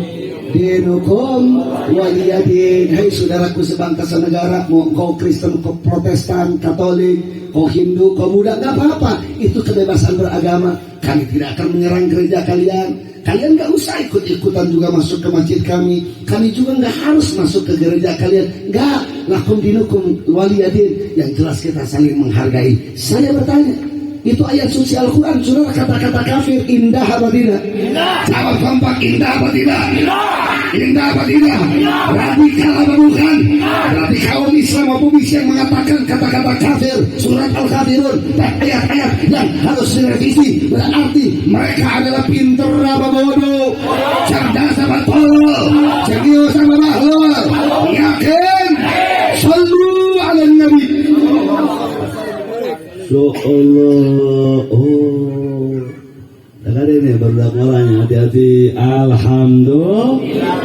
dinukum waliyadin. Hai saudaraku sebangsa negara, mau kau Kristen, kau Protestan, Katolik, kau Hindu, kau Buddha, gak apa-apa. Itu kebebasan beragama. Kami tidak akan menyerang gereja kalian. Kalian gak usah ikut-ikutan juga masuk ke masjid kami. Kami juga gak harus masuk ke gereja kalian. Gak. Lakum dinukum waliyadin. Yang jelas kita saling menghargai. Saya bertanya, itu ayat suci Al-Quran. Saudara, kata-kata kafir indah apa tidak? Jawab kompak, indah apa tidak? Indah apa tidak? Radikal apa bukan? Berarti kaum Islam maupun yang mengatakan kata-kata kafir, surat Al-Kafirun, ayat-ayat yang harus direvisi, berarti mereka adalah pinter apa bodoh, cerdas apa tolol, serius apa bahlul. Yakin? Sallu ala Nabi. Allah, oh, dengar ini berdak orangnya, hati-hati. Alhamdulillah.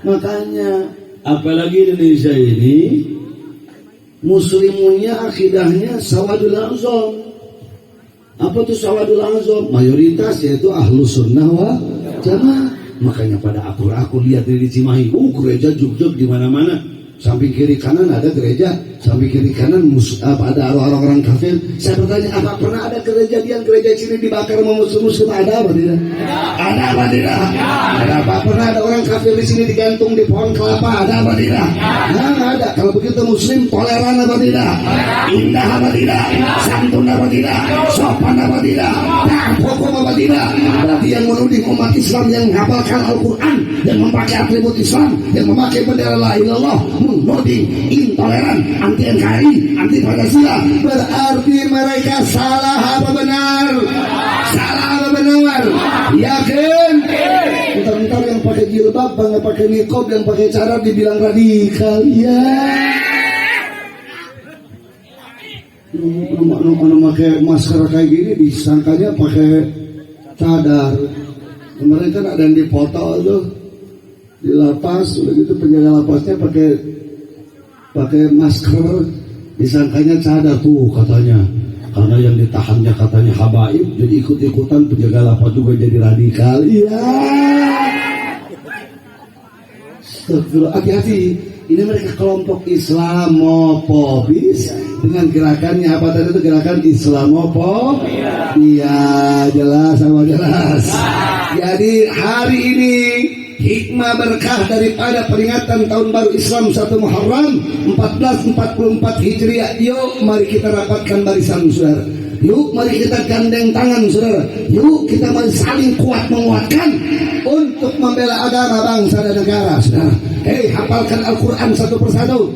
Makanya, apalagi Indonesia ini, muslimunya akidahnya sawadul azam. Apa itu sawadul azam? Mayoritas yaitu ahlus sunnah wa jamaah. Makanya pada aku lihat di Cimahi, gereja jug-jug di mana-mana. Samping kiri kanan ada gereja, samping kiri kanan ada orang-orang kafir. Saya bertanya, apa pernah ada kejadian gereja sini dibakar sama muslim-muslim? Ada apa tidak? Ada apa tidak? Ada apa? Pernah ada orang kafir di sini digantung di pohon kelapa? Ada apa tidak? Nah, ada. Kalau begitu muslim toleran apa tidak? Indah apa tidak? Santun apa tidak? Sopan apa tidak? Taat hukum apa tidak? Berarti yang menuding umat Islam yang menghafalkan Al-Quran, yang memakai atribut Islam, yang memakai bendera la ilallah, menuding intoleran, anti NKRI, anti Pancasila, berarti mereka salah apa benar? Salah apa benar? Yakin? Bentar-bentar yang pakai jilbab, yang pakai niqab, yang pakai cadar dibilang radikal. Ya. Pakai masker kayak gini disangkanya pakai cadar. Kemarin kan ada yang dipoto tuh di lapas, udah gitu penjaga lapasnya pakai masker, disangkanya cadar tuh katanya. karena yang ditahannya katanya habaib, jadi ikut-ikutan penjaga lapas juga jadi radikal. Iya. Hati-hati, ini mereka kelompok Islamofobis dengan gerakannya apa tadi itu, gerakan Islamofobis. Iya, jelas sama jelas. Jadi hari ini hikmah berkah daripada peringatan tahun baru Islam 1 Muharram 1444 Hijriah. Yuk mari kita rapatkan barisan saudara. Yuk mari kita gandeng tangan saudara. Yuk kita mari saling kuat menguatkan untuk membela agama, bangsa dan negara saudara. Hafalkan Al-Quran satu persatu.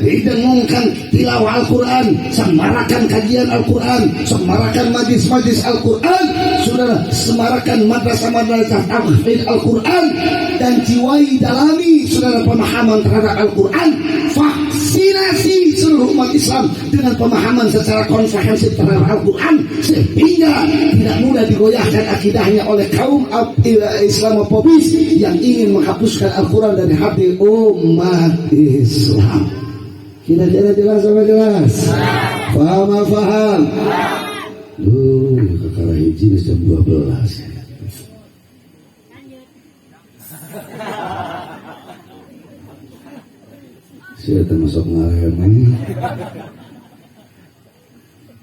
Didengungkan tilawah Al-Quran, semarakan kajian Al-Quran, semarakan majlis-majlis Al-Quran saudara, semarakan madrasah-madrasah tahfidz Al-Quran, dan jiwai dalami saudara pemahaman terhadap Al-Quran. Vaksinasi seluruh umat Islam dengan pemahaman secara komprehensif terhadap Al-Quran, sehingga tidak mudah digoyahkan akidahnya oleh kaum Islamofobis yang ingin menghapuskan Al-Quran dari hati umat Islam. Kira-kira jelas apa jelas? Paham apa paham? Kakak hiji jam 12. Saya termasuk ngalahin ini.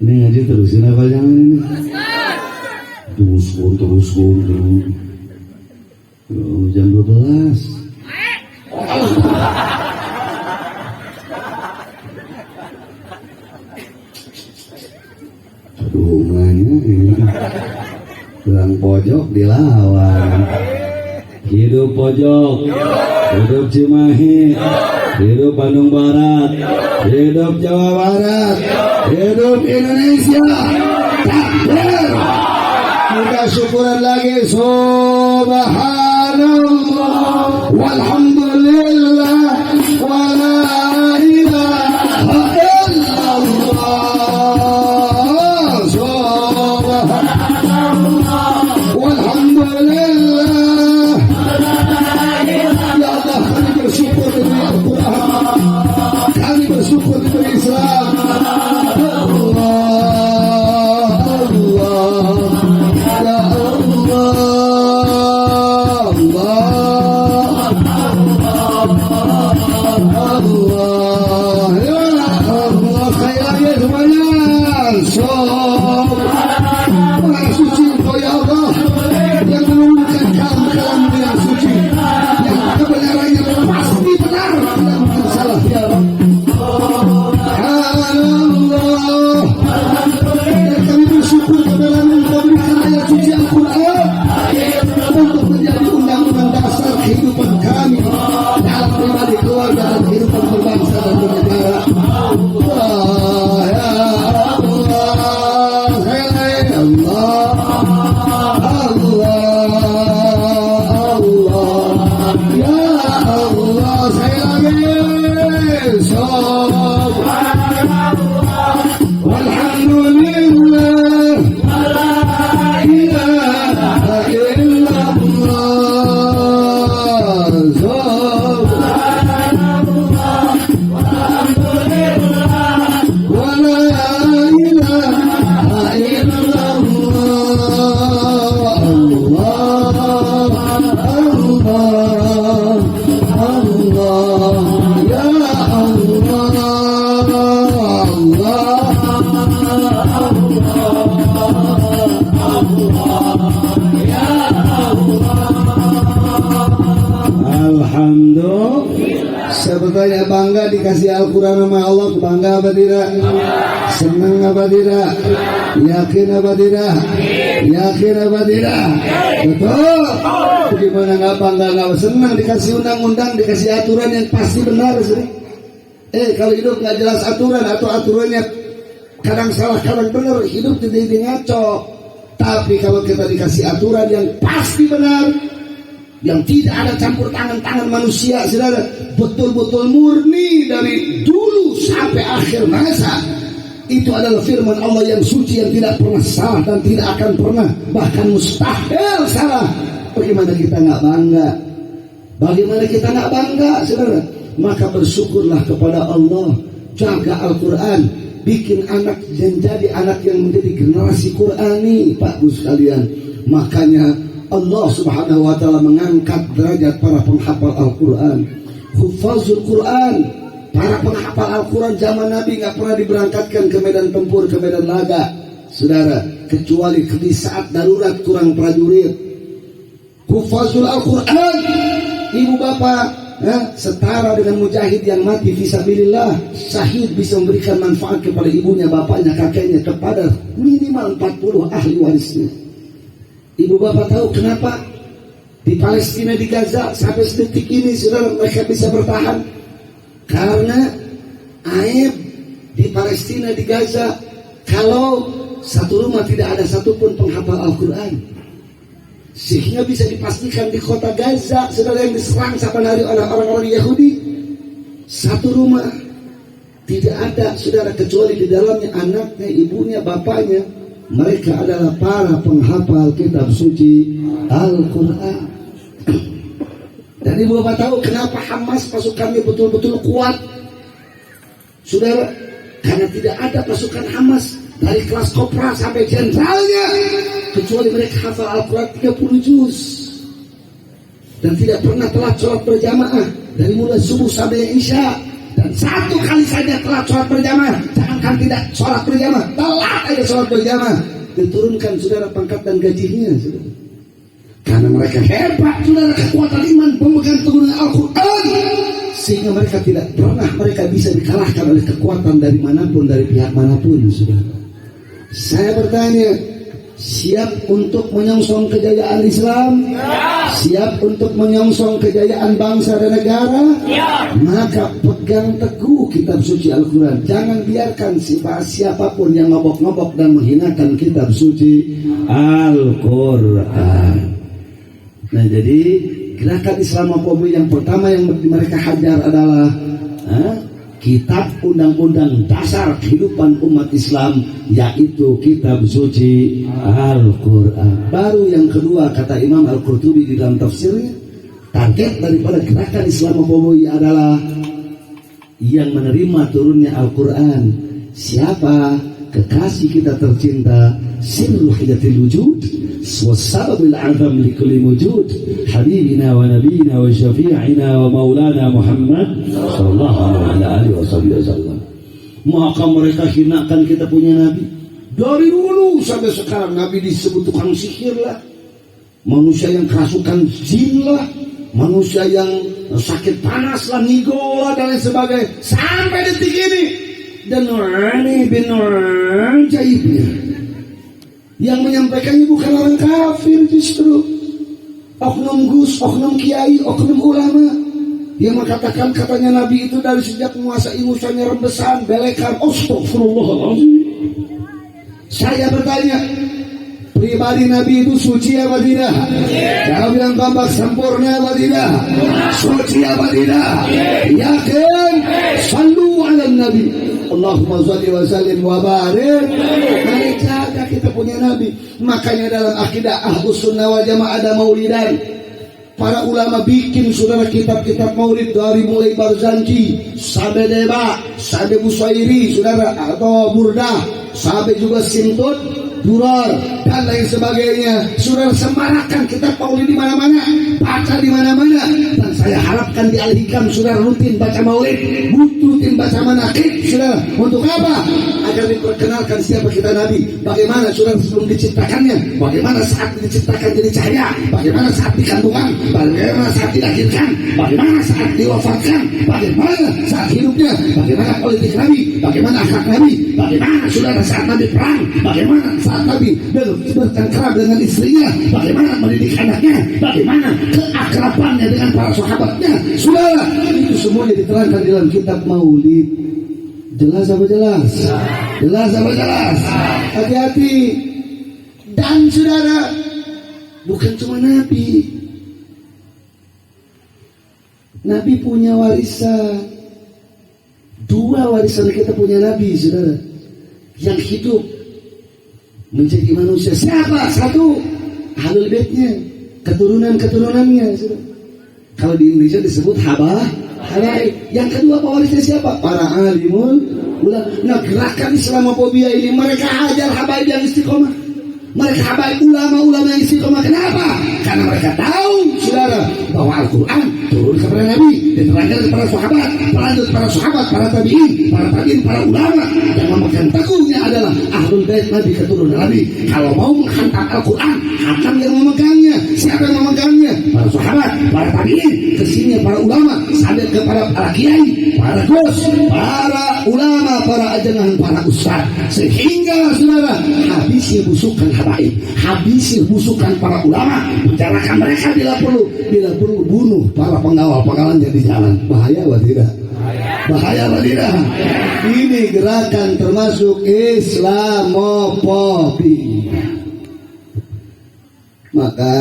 Ini ngaji terusin apa jangan ini? Terus. Jam 12. Hubungannya ini bilang pojok dilawan. Hidup pojok, hidup Cimahi, hidup Bandung Barat, hidup Jawa Barat, hidup Indonesia. Takbir. Kita syukuran lagi. Subhanallah walhamdulillah wa la ilaha illallah. Subhanallah walhamdulillah. Ya Allah, kami bersyukur diberi Al-Quran, kami bersyukur diberi Islam. Sebetulnya bangga dikasih Al-Quran sama Allah, bangga apa tidak? Senang apa tidak? Yakin apa tidak? Yakin apa tidak? Betul. Bagaimana nggak bangga, nggak senang dikasih undang-undang, dikasih aturan yang pasti benar sih. Kalau hidup nggak jelas aturan atau aturannya kadang salah kadang benar, hidup jadi ngaco. Tapi kalau kita dikasih aturan yang pasti benar, yang tidak ada campur tangan manusia, saudara, betul-betul murni dari dulu sampai akhir masa, itu adalah firman Allah yang suci, yang tidak pernah salah dan tidak akan pernah, bahkan mustahil salah. Bagaimana kita nggak bangga? Bagaimana kita nggak bangga, saudara? Maka bersyukurlah kepada Allah, jaga Al-Quran, bikin anak yang jadi anak yang menjadi generasi Qurani, Pak Bu sekalian. Makanya Allah Subhanahu wa taala mengangkat derajat para penghafal Al-Qur'an, hufazul Qur'an. Para penghafal Al-Qur'an zaman Nabi nggak pernah diberangkatkan ke medan tempur, ke medan laga, saudara, kecuali di saat darurat kurang prajurit. Hufazul Al-Qur'an, ibu bapak, setara dengan mujahid yang mati fisabilillah. Syahid bisa memberikan manfaat kepada ibunya, bapaknya, kakeknya, kepada minimal 40 ahli warisnya. Ibu bapak tahu kenapa di Palestina, di Gaza sampai detik ini saudara mereka bisa bertahan? Karena aib di Palestina, di Gaza, kalau satu rumah tidak ada satupun penghafal Al-Quran, sehingga bisa dipastikan di kota Gaza saudara yang diserang setiap hari oleh orang-orang Yahudi, satu rumah tidak ada saudara kecuali di dalamnya anaknya, ibunya, bapaknya. Mereka adalah para penghafal kitab suci Al-Quran. Dan ibu bapak tahu kenapa Hamas pasukannya betul-betul kuat, saudara? Karena tidak ada pasukan Hamas dari kelas kopral sampai jenderalnya kecuali mereka hafal Al-Quran 30 juz dan tidak pernah telat sholat berjamaah dari mulai subuh sampai isya. Dan satu kali saja telat sholat berjamaah, jangankan tidak sholat berjamaah, telat aja sholat berjamaah, diturunkan saudara pangkat dan gajinya, saudara. Karena mereka hebat, saudara, kekuatan iman, pemegang teguh Al-Quran, sehingga mereka tidak pernah bisa dikalahkan oleh kekuatan dari manapun, dari pihak manapun, saudara. Saya bertanya, siap untuk menyongsong kejayaan Islam? Ya. Siap untuk menyongsong kejayaan bangsa dan negara? Ya. Maka pegang teguh kitab suci Al-Quran. Jangan biarkan siapapun yang ngobok-ngobok dan menghinakan kitab suci Al-Quran. Nah, jadi gerakan Islamofobi yang pertama yang mereka hajar adalah kitab undang-undang dasar kehidupan umat Islam, yaitu kitab suci Al-Quran. Baru yang kedua, kata Imam Al-Qurtubi di dalam tafsirnya, target daripada gerakan Islamofobi adalah yang menerima turunnya Al-Quran. Siapa? Kekasih kita tercinta, sirru hidatil wujud wassababil azam likulli wujud, habibina wa nabiyina wa syafi'ina wa maulana Muhammad sallallahu alaihi wasallam. Maka mereka hinakan kita punya Nabi. Dari dulu sampai sekarang Nabi disebut tukang sihir lah, manusia yang kerasukan jin lah, manusia yang sakit panas lah, ngigo lah, dan lain sebagainya, sampai detik ini. Dan Nurani bin Jaibnya yang menyampaikannya bukan orang kafir, justru oknum gus, oknum kiai, oknum ulama yang mengatakan katanya Nabi itu dari sejak menguasai musanya rembesan, belekan. Astagfirullahaladzim. Saya bertanya, pribadi Nabi itu suci apa tidak? Jangan bilang tambah sempurna apa tidak? Suci apa tidak? Yakin? Sallu ala Nabi, Allahumma sholli wa sallim wa barik. Mari jaga kita punya Nabi. Makanya dalam akidah Ahlus Sunnah wal Jamaah ada maulidan. Para ulama bikin saudara kitab-kitab maulid dari mulai Barzanji sampai Deba, sampai Busairi, saudara, atau Burdah, sampai juga Sintut, Durar, dan lain sebagainya. Saudara semarakkan kitab maulid di mana-mana, baca di mana-mana. Dan saya harapkan di Al-Hikam saudara rutin baca maulid, rutin baca manaqib, saudara. Untuk apa? Agar diperkenalkan siapa kita Nabi, bagaimana saudara sebelum diciptakannya, bagaimana saat diciptakan jadi cahaya, bagaimana saat dikandungan, bagaimana saat dilahirkan, bagaimana saat diwafatkan, bagaimana saat hidupnya, bagaimana politik Nabi, bagaimana akhlak Nabi, bagaimana saudara saat Nabi perang, bagaimana saat Nabi bertengkar dengan istrinya, bagaimana mendidik anaknya, bagaimana keakrabannya dengan para sahabatnya. Saudara, itu semuanya diterangkan dalam kitab maulid. Jelas apa jelas? Jelas apa jelas? Hati-hati. Dan saudara, bukan cuma Nabi. Nabi punya warisan. Dua warisan kita punya Nabi, saudara. Yang hidup menjadi manusia. Siapa? Satu, Ahlul Baitnya, keturunan-keturunannya, saudara. Kalau di Indonesia disebut Habaib. Yang kedua pewarisnya siapa? Para alimul ulama. Nah, gerakan Islamofobia ini mereka hajar habaib yang istiqomah. Mereka habaib ulama-ulama yang istiqomah. Kenapa? Karena mereka tahu, saudara, bahwa Al-Quran turun kepada Nabi, diterangkan kepada sahabat, pelanjut para sahabat, para tabi'in, para ulama. Yang memegang teguhnya adalah ahlul bait Nabi, keturunan Nabi. Kalau mau menghantam Al-Quran, hantam yang memegangnya. Siapa yang memegangnya? Para sahabat, para tabi'in, kesini para ulama, sampai kepada para kiai, para gus, para ulama, para ajangan, para ustaz. Sehingga saudara, habisnya busukan habaib, habisnya busukan para ulama, menjarakan mereka bila perlu bunuh para pengawal-pengawalnya di jalan. Bahaya atau tidak? Bahaya atau tidak? Ini gerakan termasuk Islamofobi. Maka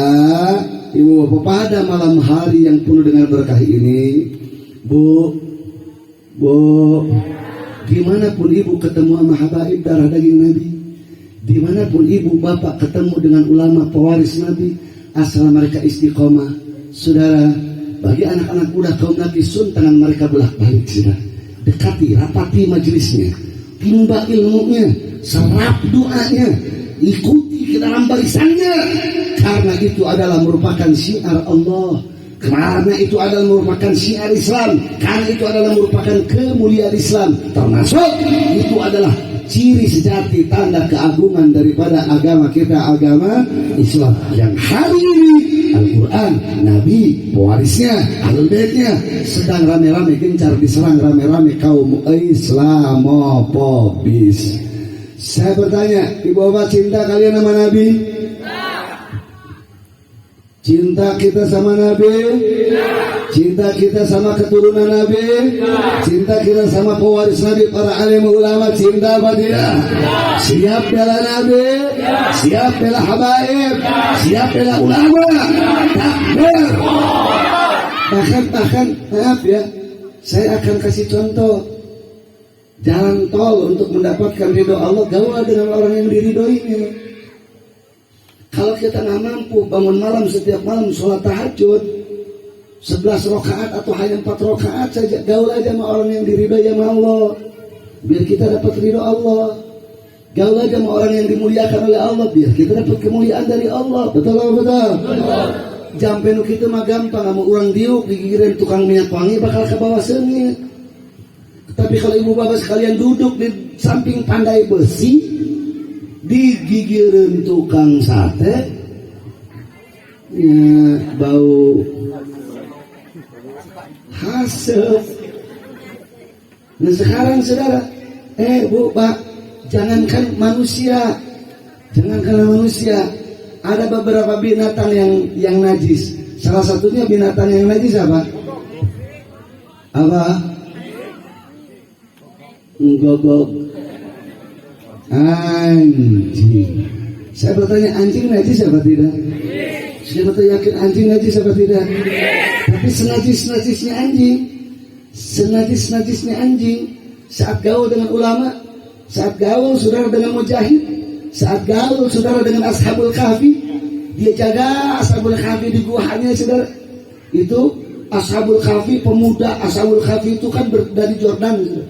ibu bapak pada malam hari yang penuh dengan berkah ini, Bu, dimanapun ibu ketemu sama habaib darah daging Nabi, dimanapun ibu bapak ketemu dengan ulama pewaris Nabi, asal mereka istiqomah, saudara, bagi anak-anak muda kaum Nabi sun, tangan mereka bolak-balik, saudara, dekati, rapati majelisnya, timba ilmunya, serap doanya, ikuti ke dalam barisannya, karena itu adalah merupakan syiar Allah, karena itu adalah merupakan syiar Islam, karena itu adalah merupakan kemuliaan Islam, termasuk itu adalah ciri sejati tanda keagungan daripada agama kita, agama Islam yang hari ini Al-Quran, Nabi, pewarisnya, ahlul baitnya sedang rame-rame gencar diserang rame-rame kaum Islamofobis. Saya bertanya, ibu bapak cinta kalian sama Nabi? Cinta kita sama Nabi? Cinta kita sama keturunan Nabi? Cinta kita sama pewaris Nabi, para alim ulama, cinta apa tidak? Siap bela Nabi? Siap bela habaib? Siap bela ulama? Takbir! Bahkan maaf ya, saya akan kasih contoh jalan tol untuk mendapatkan ridho Allah. Gaul dengan orang yang diridhoinya. Kalau kita nggak mampu bangun malam setiap malam sholat tahajud 11 rakaat atau hanya 4 rakaat saja, gaul aja sama orang yang diridhoi sama Allah, biar kita dapat ridho Allah. Gaul aja sama orang yang dimuliakan oleh Allah, biar kita dapat kemuliaan dari Allah. Betul atau betul? Jampenu kita mah gampang, sama orang diuk digigirin tukang minyak wangi bakal ke bawah sengit. Tapi kalau ibu bapak sekalian duduk di samping pandai besi, digigirin tukang sate, ya, bau hasep. Nah sekarang saudara, bu, pak, jangankan manusia, ada beberapa binatang yang najis. Salah satunya binatang yang najis apa? Gogok. Anjing. Saya bertanya, anjing najis apa tidak? Saya bertanya, yakin anjing najis apa tidak? Tapi senajis-najisnya anjing, saat gaul dengan ulama, saat gaul saudara dengan mujahid, saat gaul saudara dengan ashabul kahfi, dia jaga ashabul kahfi di guanya, saudara. Itu ashabul kahfi, pemuda ashabul kahfi itu kan dari Jordan, saudara.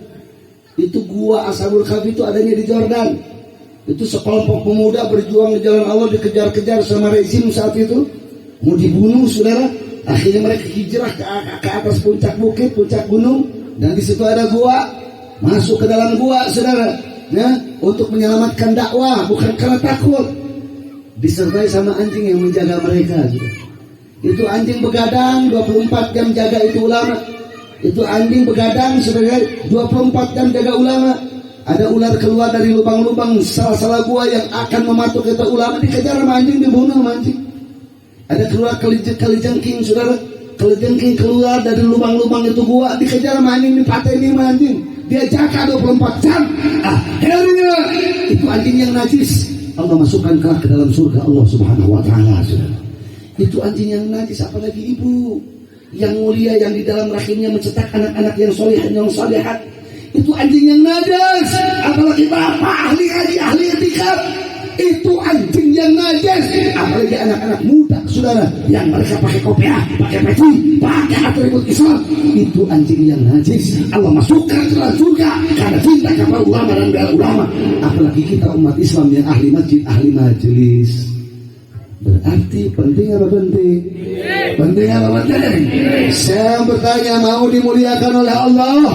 Itu gua ashabul kahfi itu adanya di Jordan. Itu sekelompok pemuda berjuang di jalan Allah, dikejar-kejar sama rezim saat itu, mau dibunuh, saudara. Akhirnya mereka hijrah ke atas puncak bukit, puncak gunung, dan di situ ada gua. Masuk ke dalam gua, saudara, ya, untuk menyelamatkan dakwah, bukan karena takut. Disertai sama anjing yang menjaga mereka, saudara. Itu anjing begadang 24 jam jaga itu ulama. Itu anjing begadang sebagai 24 jam jaga ulama. Ada ular keluar dari lubang-lubang salah-salah gua yang akan mematuk kita ulama, dikejar sama anjing, dibunuh sama anjing. Ada keluar kelijengking, saudara, kelijengking keluar dari lubang-lubang itu gua, dikejar sama anjing, dipateni sama anjing. Dia jaga 24 jam. Akhirnya itu anjing yang najis Allah masukkan ke dalam surga Allah Subhanahu wa taala, saudara. Itu anjing yang najis, apalagi ibu yang mulia yang di dalam rahimnya mencetak anak-anak yang soleh yang salihat. Itu anjing yang najis, apalagi bapak ahli haji, ahli etika. itu anjing yang najis. Apalagi anak-anak muda saudara yang mereka pakai kopiah, pakai peci, pakai atribut Islam, itu anjing yang najis. Allah masukkan ke dalam surga karena cinta kepada ulama dan bela ulama. Apalagi kita umat Islam yang ahli masjid, ahli majelis. Berarti penting apa penting? Penting apa penting? Saya bertanya, mau dimuliakan oleh Allah?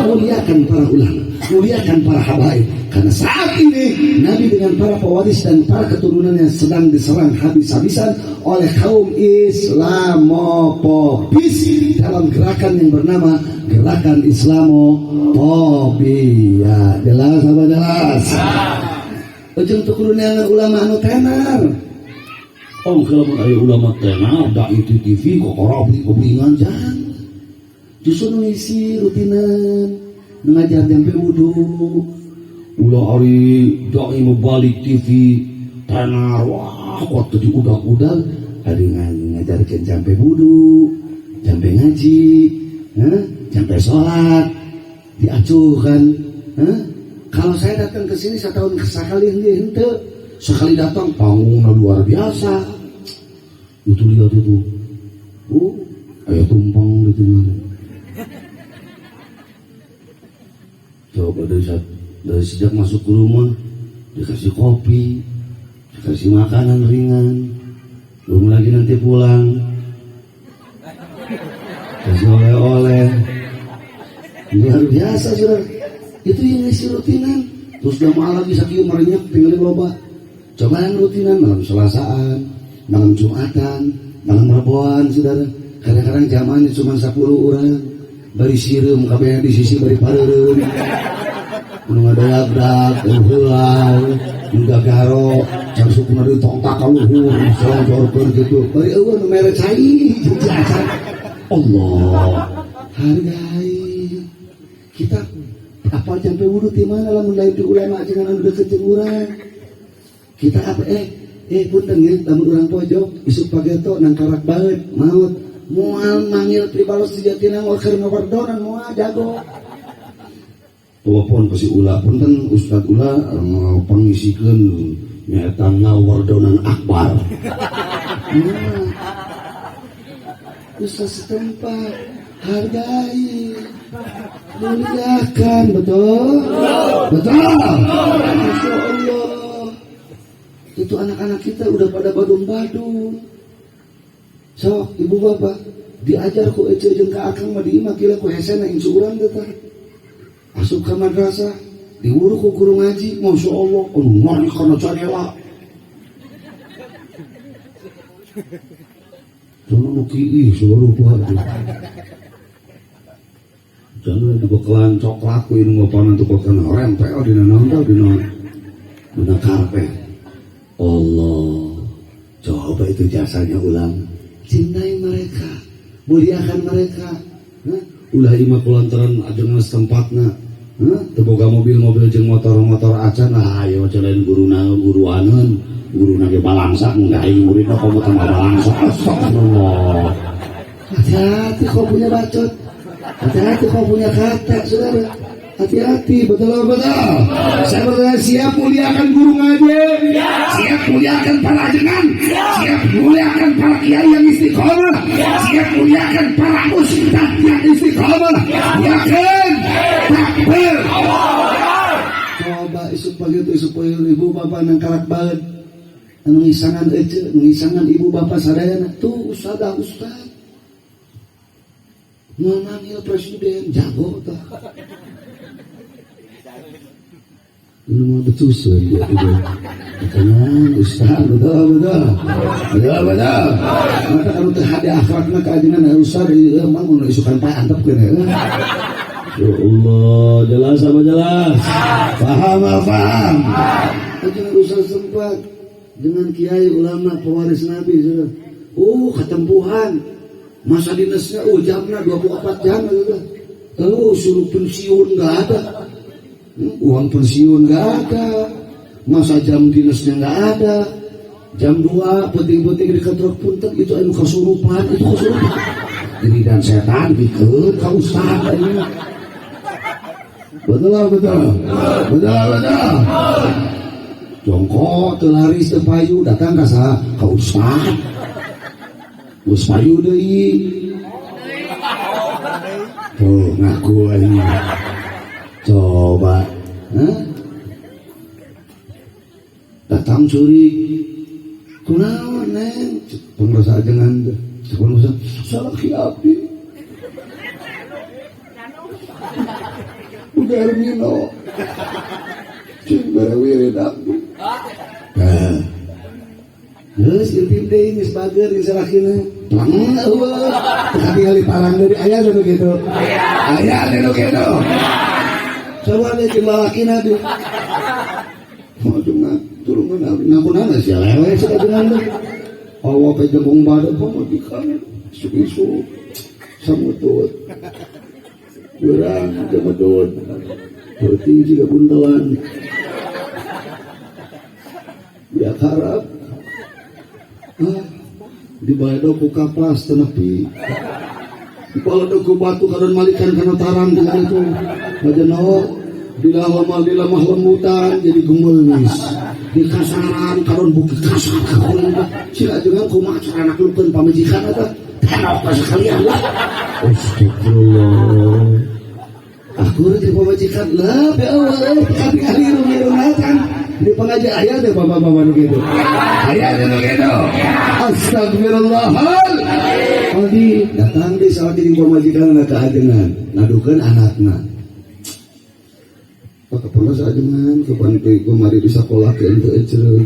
Muliakan para ulama, muliakan para habaib. Karena saat ini Nabi dengan para pewaris dan para keturunannya sedang diserang habis-habisan oleh kaum Islamopopis dalam gerakan yang bernama Gerakan Islamopobia. Jelas apa jelas? Ujung tukurunan ulama anu tenar. Oh, kalau ada ulama tenar, dak itu TV kok orang beli-belian jangan. Justru ngisi rutinan, mengajar sampai wudu. Ulah hari dai membalik TV tenar, wah kok tadi udah ada ngajarkan sampai wudu, sampai ngaji, sampai sholat, diacuhkan. Kalau saya datang ke sini setahun sekali hente, sekali datang panggungnya luar biasa. Itu lihat itu, ayah tumpang gitu. Coba dari sejak masuk ke rumah dikasih kopi, dikasih makanan ringan, belum lagi nanti pulang kasih oleh-oleh, luar biasa saudara. Itu yang ngisi rutinan. Terus udah malam bisa kieu merenyak tinggal loba. Coba yang rutinan malam Selasaan, malam Jumatan, malam Reboan saudara. Kadang-kadang jamaahnya cuma 10 orang. Bari sireum kabeh di sisi bari pareureun. Nu ngadayagdag, heulal, nu gagaro, can sukuna deui tongtak ka luhur, selonjorkeun kitu. Bari eueuh nu mere cai jajan. Allah, hargai. Kita apa sampai wudu di mana lamun lain di ulama jangan anu deukeut jeung urang. Kita apa punten ya lamun urang pojok isuk pageto nang karak baeut maut moal manggil pribalos sejatina ngor keur ngawardonan moal jago. Telepon kasih ulah punten Ustaz ulah pangisikeun nyaeta ngawardonan akbar. Ustaz setempat hargai, muliakan, betul? Masya Allah. Itu anak-anak kita udah pada badung-badung. So, ibu bapak diajar ku ece jeung ka akang mah di imah kila ku hesena insya urang teh. Asup ka madrasah, diuruk ku guru ngaji, Masya Allah, ngani kana canela. Jangan nuki seluruh buat. Jangan dibekelan coklat ku ini ngopanan tuh kok kena rempel di nanau di mana karpet. Allah, coba itu jasanya ulang. Cintai mereka, muliakan mereka. Ulah imah kulantaran ajengan setempatna. Teboga mobil-mobil jeung motor-motor acan. Ayo celain guruaneun, guruna ge balangsak enggak aing muridna komo teh balangsak. Astagfirullah. Hati-hati kau punya bacot. Hati-hati kau punya kata, saudara. Hati-hati, betul. Saya bertanya, siap muliakan guru ngaji, siap muliakan para ajengan, siap muliakan para kiai yang istiqomah, siap muliakan para ustaz yang istiqomah. Yakin, takbir. Coba isuk pagi itu isuk pagi ibu bapak nang karak banget, ngisangan ece, ngisangan ibu bapak sadayana tuh ustaz. Memanggil presiden jago tak? Ini mau betusan dia itu. Katanya ustaz betul. Maka kalau terhadap akhlaknya keajinan ustaz emang mau isukan pak antep kan ya? Ya Allah, jelas apa jelas? Paham. Ajinan ustaz sempat dengan kiai ulama pewaris Nabi sudah. Ketempuhan. Masa dinasnya jamnya 24 jam gitu. Lalu suruh pensiun nggak ada, uang pensiun nggak ada, masa jam dinasnya nggak ada, jam 2 penting-penting di kantor punten itu anu kesurupan. Jadi dan setan bikin kau ustaz ini. Betul. jongkok telaris tepayu datang ka Ustad Gus payu deui tuh ngaku ini coba datang curi kunaon neng pengrasa ajengan pengrasa salah kiapi udah Hermino cing barawiri daku terus intip deh ini sebagai yang salahkina pelang tapi kali parang dari ayah dan gitu ayah dan gitu coba deh cimbalakina deh mau cuma turun ngapunana sih lewe sih dengan deh Allah pejengkung badan pemodikan isu-isu samutut berang jemedot berarti juga buntelan biar harap di bawah ku kapas tenepi di bawah ku batu karena malikan karena tarang dengan itu aja nawa di lamah lembutan jadi gemelis di kasaran karena buki kasar sila juga ku macar anak lukan pamajikan ada tenok ka sekalian lah astagfirullah aku di pamajikan lah ya Allah kali-kali rumah-rumahkan di pengajian ayah deh bapak-bapak gitu ayah deh gitu astagfirullahal Aldi datang di saat ini pemajikan anak keajengan ngadukan anaknya pak kepala seajengan kepantai kemari di sekolah ke ente ecere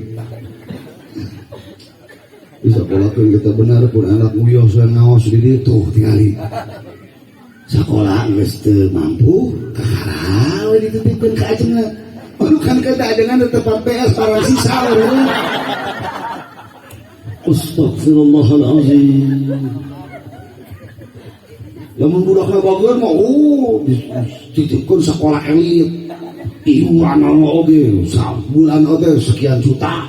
di sekolah ke kita benar pun anak muyos yang ngawas di itu tinggali sekolah nggak mampu kakarawe dititipkan keajengan bukan kata dengan tempat PS para sisa orang. Astagfirullahaladzim. Lamun budakna bageun mah dititipkeun sekolah elit. Iuran oge sabulan oge sekian juta.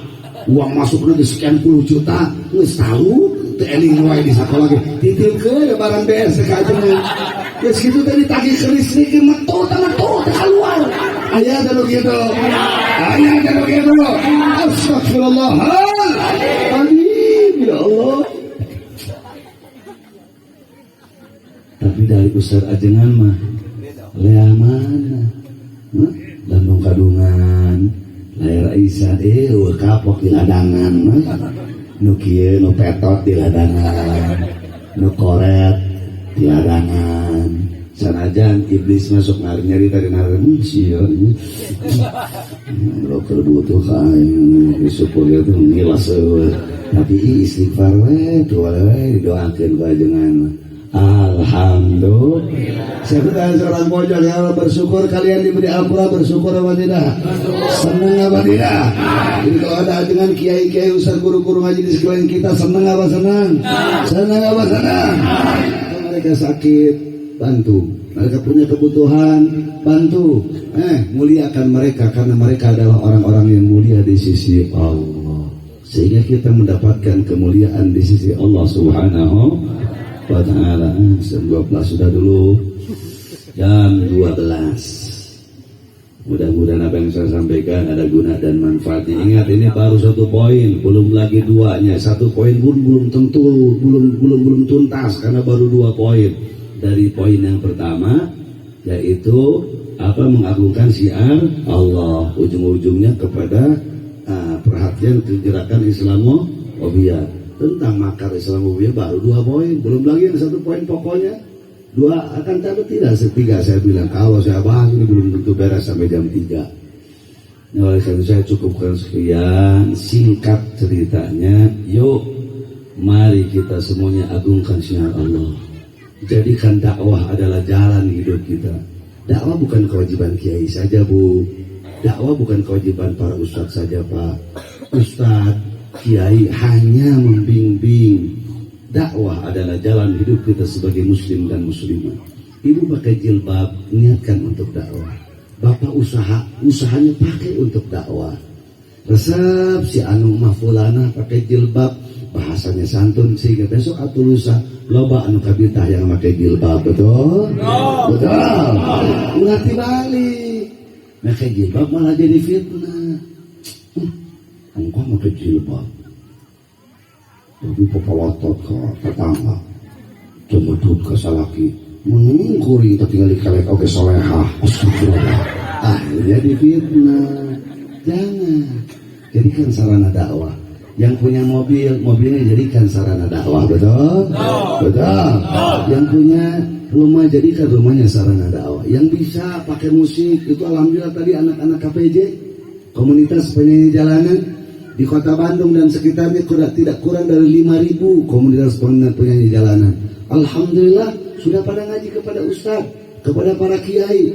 Uang masukna ge sekian puluh juta. Geus tahu teu eling wae di sekolah ge. Titipkeun barang PS sakajengan. Geus kitu teh ditagih ke listrik ge metu keluar. Ayah dan begitu, ayah dan begitu. Astagfirullahaladzim, ya Allah. Tapi dari Ustaz ajengan mah, lea mana? Landung kadungan, layar Aisyah, kapok di ladangan, nu kieu nu petot di ladangan, nu koret di ladangan. Sanajan iblis masuk nyari tadi narin siar lo kerbutuh kain disupul itu ngilas tapi istighfar doakan kajengan alhamdulillah saya seorang bocah yang bersyukur kalian diberi Al-Quran bersyukur apa tidak senang apa tidak jadi kalau ada dengan kiai-kiai ustaz guru-guru ngaji di sekeliling kita senang apa senang apa senang mereka sakit bantu mereka punya kebutuhan bantu muliakan mereka karena mereka adalah orang-orang yang mulia di sisi Allah sehingga kita mendapatkan kemuliaan di sisi Allah Subhanahu wa ta'ala. Jam 12 sudah dulu jam 12 mudah-mudahan apa yang saya sampaikan ada guna dan manfaatnya. Ingat ini baru satu poin belum lagi duanya satu poin pun belum tentu belum tuntas karena baru 2 poin. Dari poin yang pertama yaitu mengagungkan syiar Allah ujung-ujungnya kepada perhatian gerakan Islamofobia tentang makar Islamofobia baru 2 poin belum lagi yang 1 poin pokoknya 2 akan tapi tidak 3 saya bilang kalau saya bahas ini belum tentu beres sampai jam 3. Nah, oleh karena itu saya cukupkan sekian singkat ceritanya. Yuk mari kita semuanya agungkan syiar Allah. Jadikan dakwah adalah jalan hidup kita. Dakwah bukan kewajiban kiai saja, Bu. Dakwah bukan kewajiban para ustadz saja, Pak. Ustadz, kiai hanya membimbing. Dakwah adalah jalan hidup kita sebagai muslim dan muslimah. Ibu pakai jilbab, niatkan untuk dakwah. Bapak usahanya pakai untuk dakwah. Resep si anu mahfulana pakai jilbab, bahasanya santun sehingga besok atau lusa loba anu kabitah yang pakai jilbab betul ulah tibalik pakai jilbab malah jadi fitnah engkau pakai jilbab tapi pepawatot ke tetangga jemedut ke salaki meningkuri tinggal dikalek oke solehah astagfirullah jadi fitnah. Jangan jadikan sarana dakwah. Yang punya mobilnya jadikan sarana dakwah. Betul? Betul. Yang punya rumah jadikan rumahnya sarana dakwah. Yang bisa pakai musik itu alhamdulillah tadi anak-anak KPJ komunitas penyanyi jalanan di kota Bandung dan sekitarnya tidak kurang dari 5.000 komunitas penyanyi jalanan. Alhamdulillah sudah pada ngaji kepada ustaz, kepada para kiai.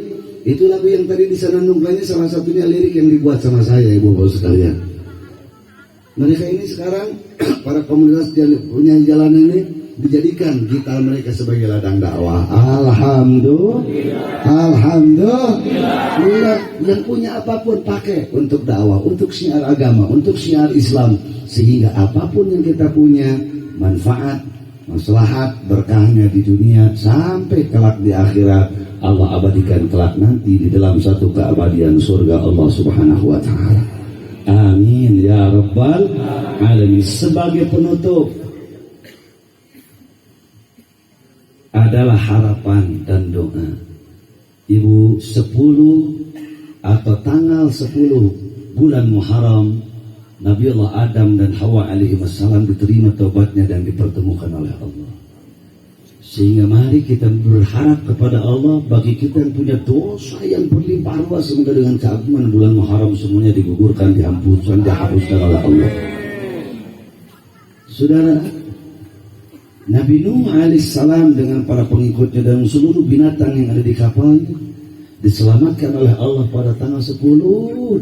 Itu lagu yang tadi disenandungkannya salah satunya lirik yang dibuat sama saya, ibu-ibu sekalian. Mereka ini sekarang para komunitas punya jalanan ini dijadikan gitar mereka sebagai ladang dakwah. Alhamdulillah. Yang punya apapun pakai untuk dakwah, untuk syiar agama, untuk syiar Islam, sehingga apapun yang kita punya manfaat, maslahat, berkahnya di dunia sampai kelak di akhirat. Allah abadikan kelak nanti di dalam satu keabadian surga Allah Subhanahu wa taala. Amin ya rabbal alamin. Sebagai penutup adalah harapan dan doa. Ibu 10 atau tanggal 10 bulan Muharram Nabiullah Adam dan Hawa alaihi wassalam diterima taubatnya dan dipertemukan oleh Allah. Sehingga mari kita berharap kepada Allah bagi kita yang punya dosa yang berlimpah ruah, semoga dengan keagungan bulan Muharram semuanya digugurkan, dihapuskan, dihapuskan oleh Allah. Saudara, Nabi Nuh alaihissalam dengan para pengikutnya dan seluruh binatang yang ada di kapalnya diselamatkan oleh Allah pada tanggal 10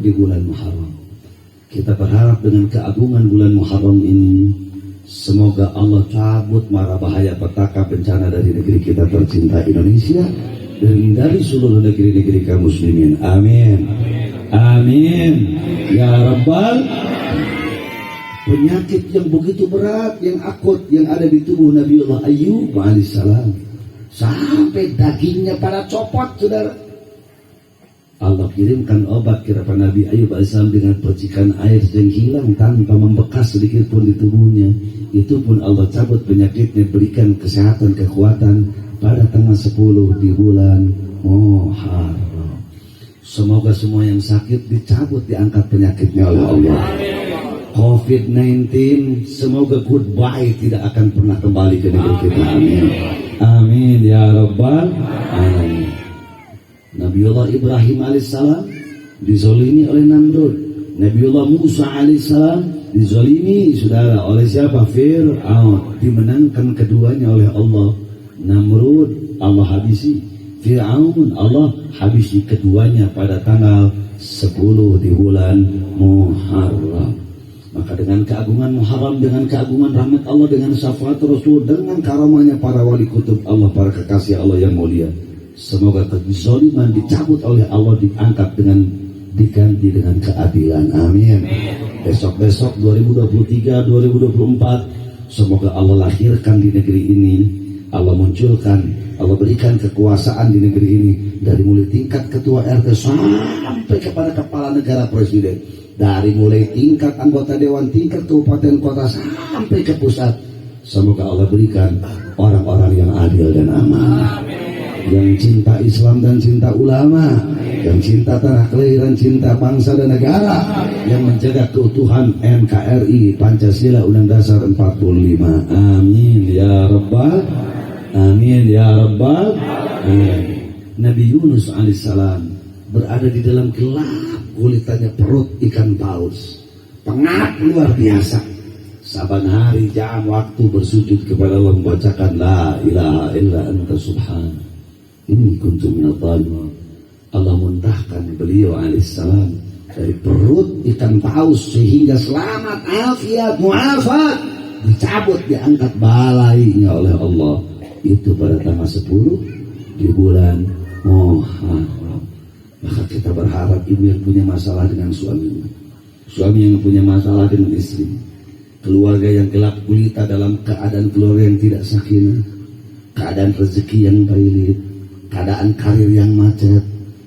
di bulan Muharram. Kita berharap dengan keagungan bulan Muharram ini semoga Allah cabut mara bahaya petaka bencana dari negeri kita tercinta Indonesia dan dari seluruh negeri-negeri kaum muslimin. Amin. Amin. Ya Rabbal. Penyakit yang begitu berat, yang akut, yang ada di tubuh Nabiullah Ayyub alaihissalam sampai dagingnya pada copot, saudara. Allah kirimkan obat kepada Nabi Ayyub alaihissalam dengan percikan air yang hilang tanpa membekas sedikit pun di tubuhnya. Itu pun Allah cabut penyakitnya, berikan kesehatan, kekuatan pada tanggal 10 di bulan Muharram. Semoga semua yang sakit dicabut, diangkat penyakitnya oleh Allah. COVID-19 semoga goodbye, tidak akan pernah kembali ke negeri kita. Amin. Amin ya Rabbal alamin. Nabiullah Ibrahim alaihissalam dizolimi oleh Namrud. Nabiullah Musa alaihissalam dizolimi, saudara, oleh siapa? Fir'aun. Dimenangkan keduanya oleh Allah. Namrud Allah habisi, Fir'aun Allah habisi keduanya pada tanggal 10 di bulan Muharram. Maka dengan keagungan Muharram, dengan keagungan rahmat Allah, dengan syafaat Rasul, dengan karamahnya para wali kutub Allah, para kekasih Allah yang mulia, semoga kezaliman dicabut oleh Allah, diangkat dengan diganti dengan keadilan. Amin. Besok-besok 2023, 2024 semoga Allah lahirkan di negeri ini, Allah munculkan, Allah berikan kekuasaan di negeri ini, dari mulai tingkat ketua RT sampai kepada kepala negara presiden, dari mulai tingkat anggota dewan, tingkat kabupaten kota sampai ke pusat. Semoga Allah berikan orang-orang yang adil dan aman, yang cinta Islam dan cinta ulama, yang cinta tanah kelahiran, cinta bangsa dan negara, yang menjaga keutuhan NKRI, Pancasila, Undang Dasar 45. Amin ya Rabbal. Amin ya Rabbal. Amin. Nabi Yunus alaihissalam berada di dalam gelap gulitannya perut ikan paus, pengap luar biasa. Saban hari jam waktu bersujud kepada Allah, membacakan la ilaha illa anta subhan inni kuntu minadh dhalimin. Allah muntahkan beliau alaihissalam dari perut ikan paus sehingga selamat, afiat, muafat, dicabut, diangkat balainya oleh Allah. Itu pada tanggal 10 di bulan Muharram. Maka kita berharap ibu yang punya masalah dengan suaminya, suami yang punya masalah dengan istri, keluarga yang gelap gulita dalam keadaan keluarga yang tidak sakinah, keadaan rezeki yang pailit, keadaan karir yang macet,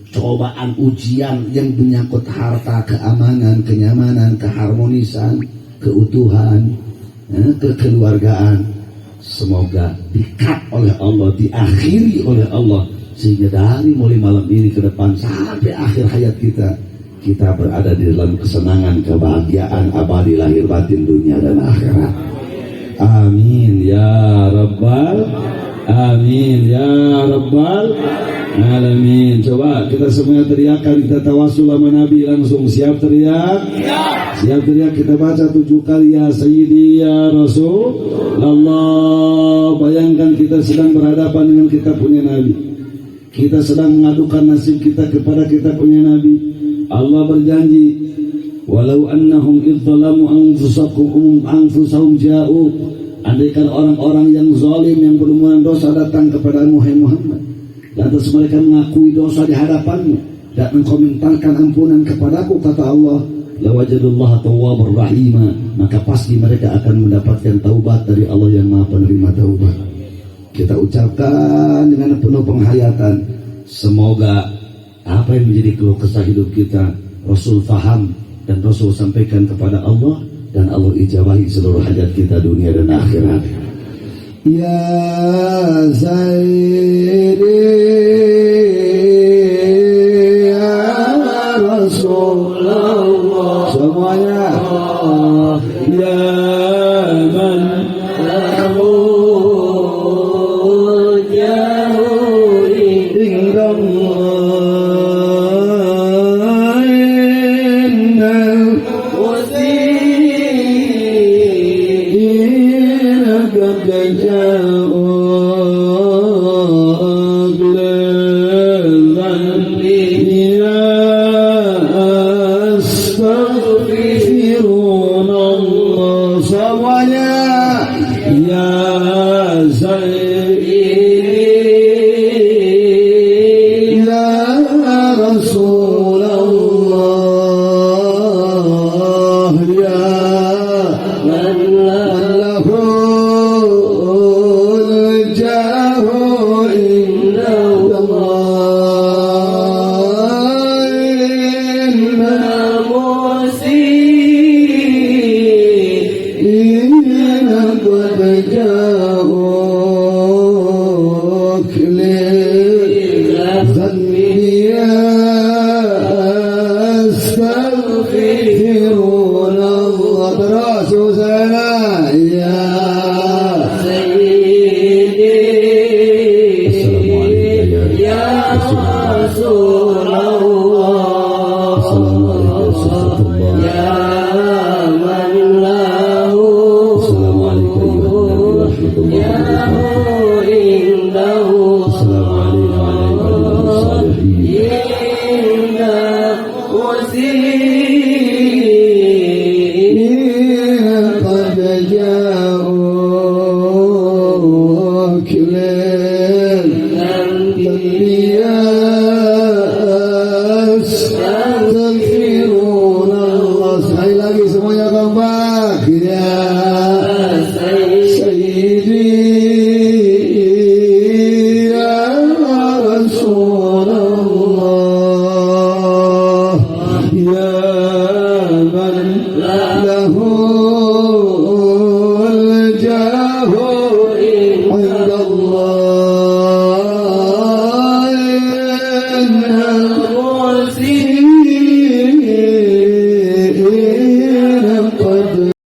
cobaan, ujian yang menyangkut harta, keamanan, kenyamanan, keharmonisan, keutuhan, kekeluargaan, semoga di-cut oleh Allah, diakhiri oleh Allah, sehingga dari mulai malam ini ke depan sampai akhir hayat kita berada di dalam kesenangan, kebahagiaan abadi lahir batin dunia dan akhirat. Amin ya rabbal amin ya rabbal alamin. Coba kita semuanya teriakkan, kita tawasul sama Nabi langsung. Siap teriak? Siap teriak. Kita baca 7 kali ya Sayyidi ya Rasulullah. Bayangkan kita sedang berhadapan dengan kita punya Nabi. Kita sedang mengadukan nasib kita kepada kita punya Nabi. Allah berjanji, walau annahum idzalamu anfusahum ja'u, andaikan orang-orang yang zalim, yang berbuat dosa datang kepadamu hai Muhammad, lantas mereka mengakui dosa di hadapanmu dan mengkomentarkan ampunan kepadaku, kata Allah, lawajadullaha tawwabar rahima, maka pasti mereka akan mendapatkan taubat dari Allah yang Maha Penerima taubat. Kita ucapkan dengan penuh penghayatan, semoga apa yang menjadi keluh kesah hidup kita Rasul faham dan Rasul sampaikan kepada Allah, dan Allah ijabahi seluruh hajat kita dunia dan akhirat. Ya Sayyidi ya Rasulullah, semuanya ya man lahu jahuri indallah Sekali lagi semuanya kompak ya Sayyidi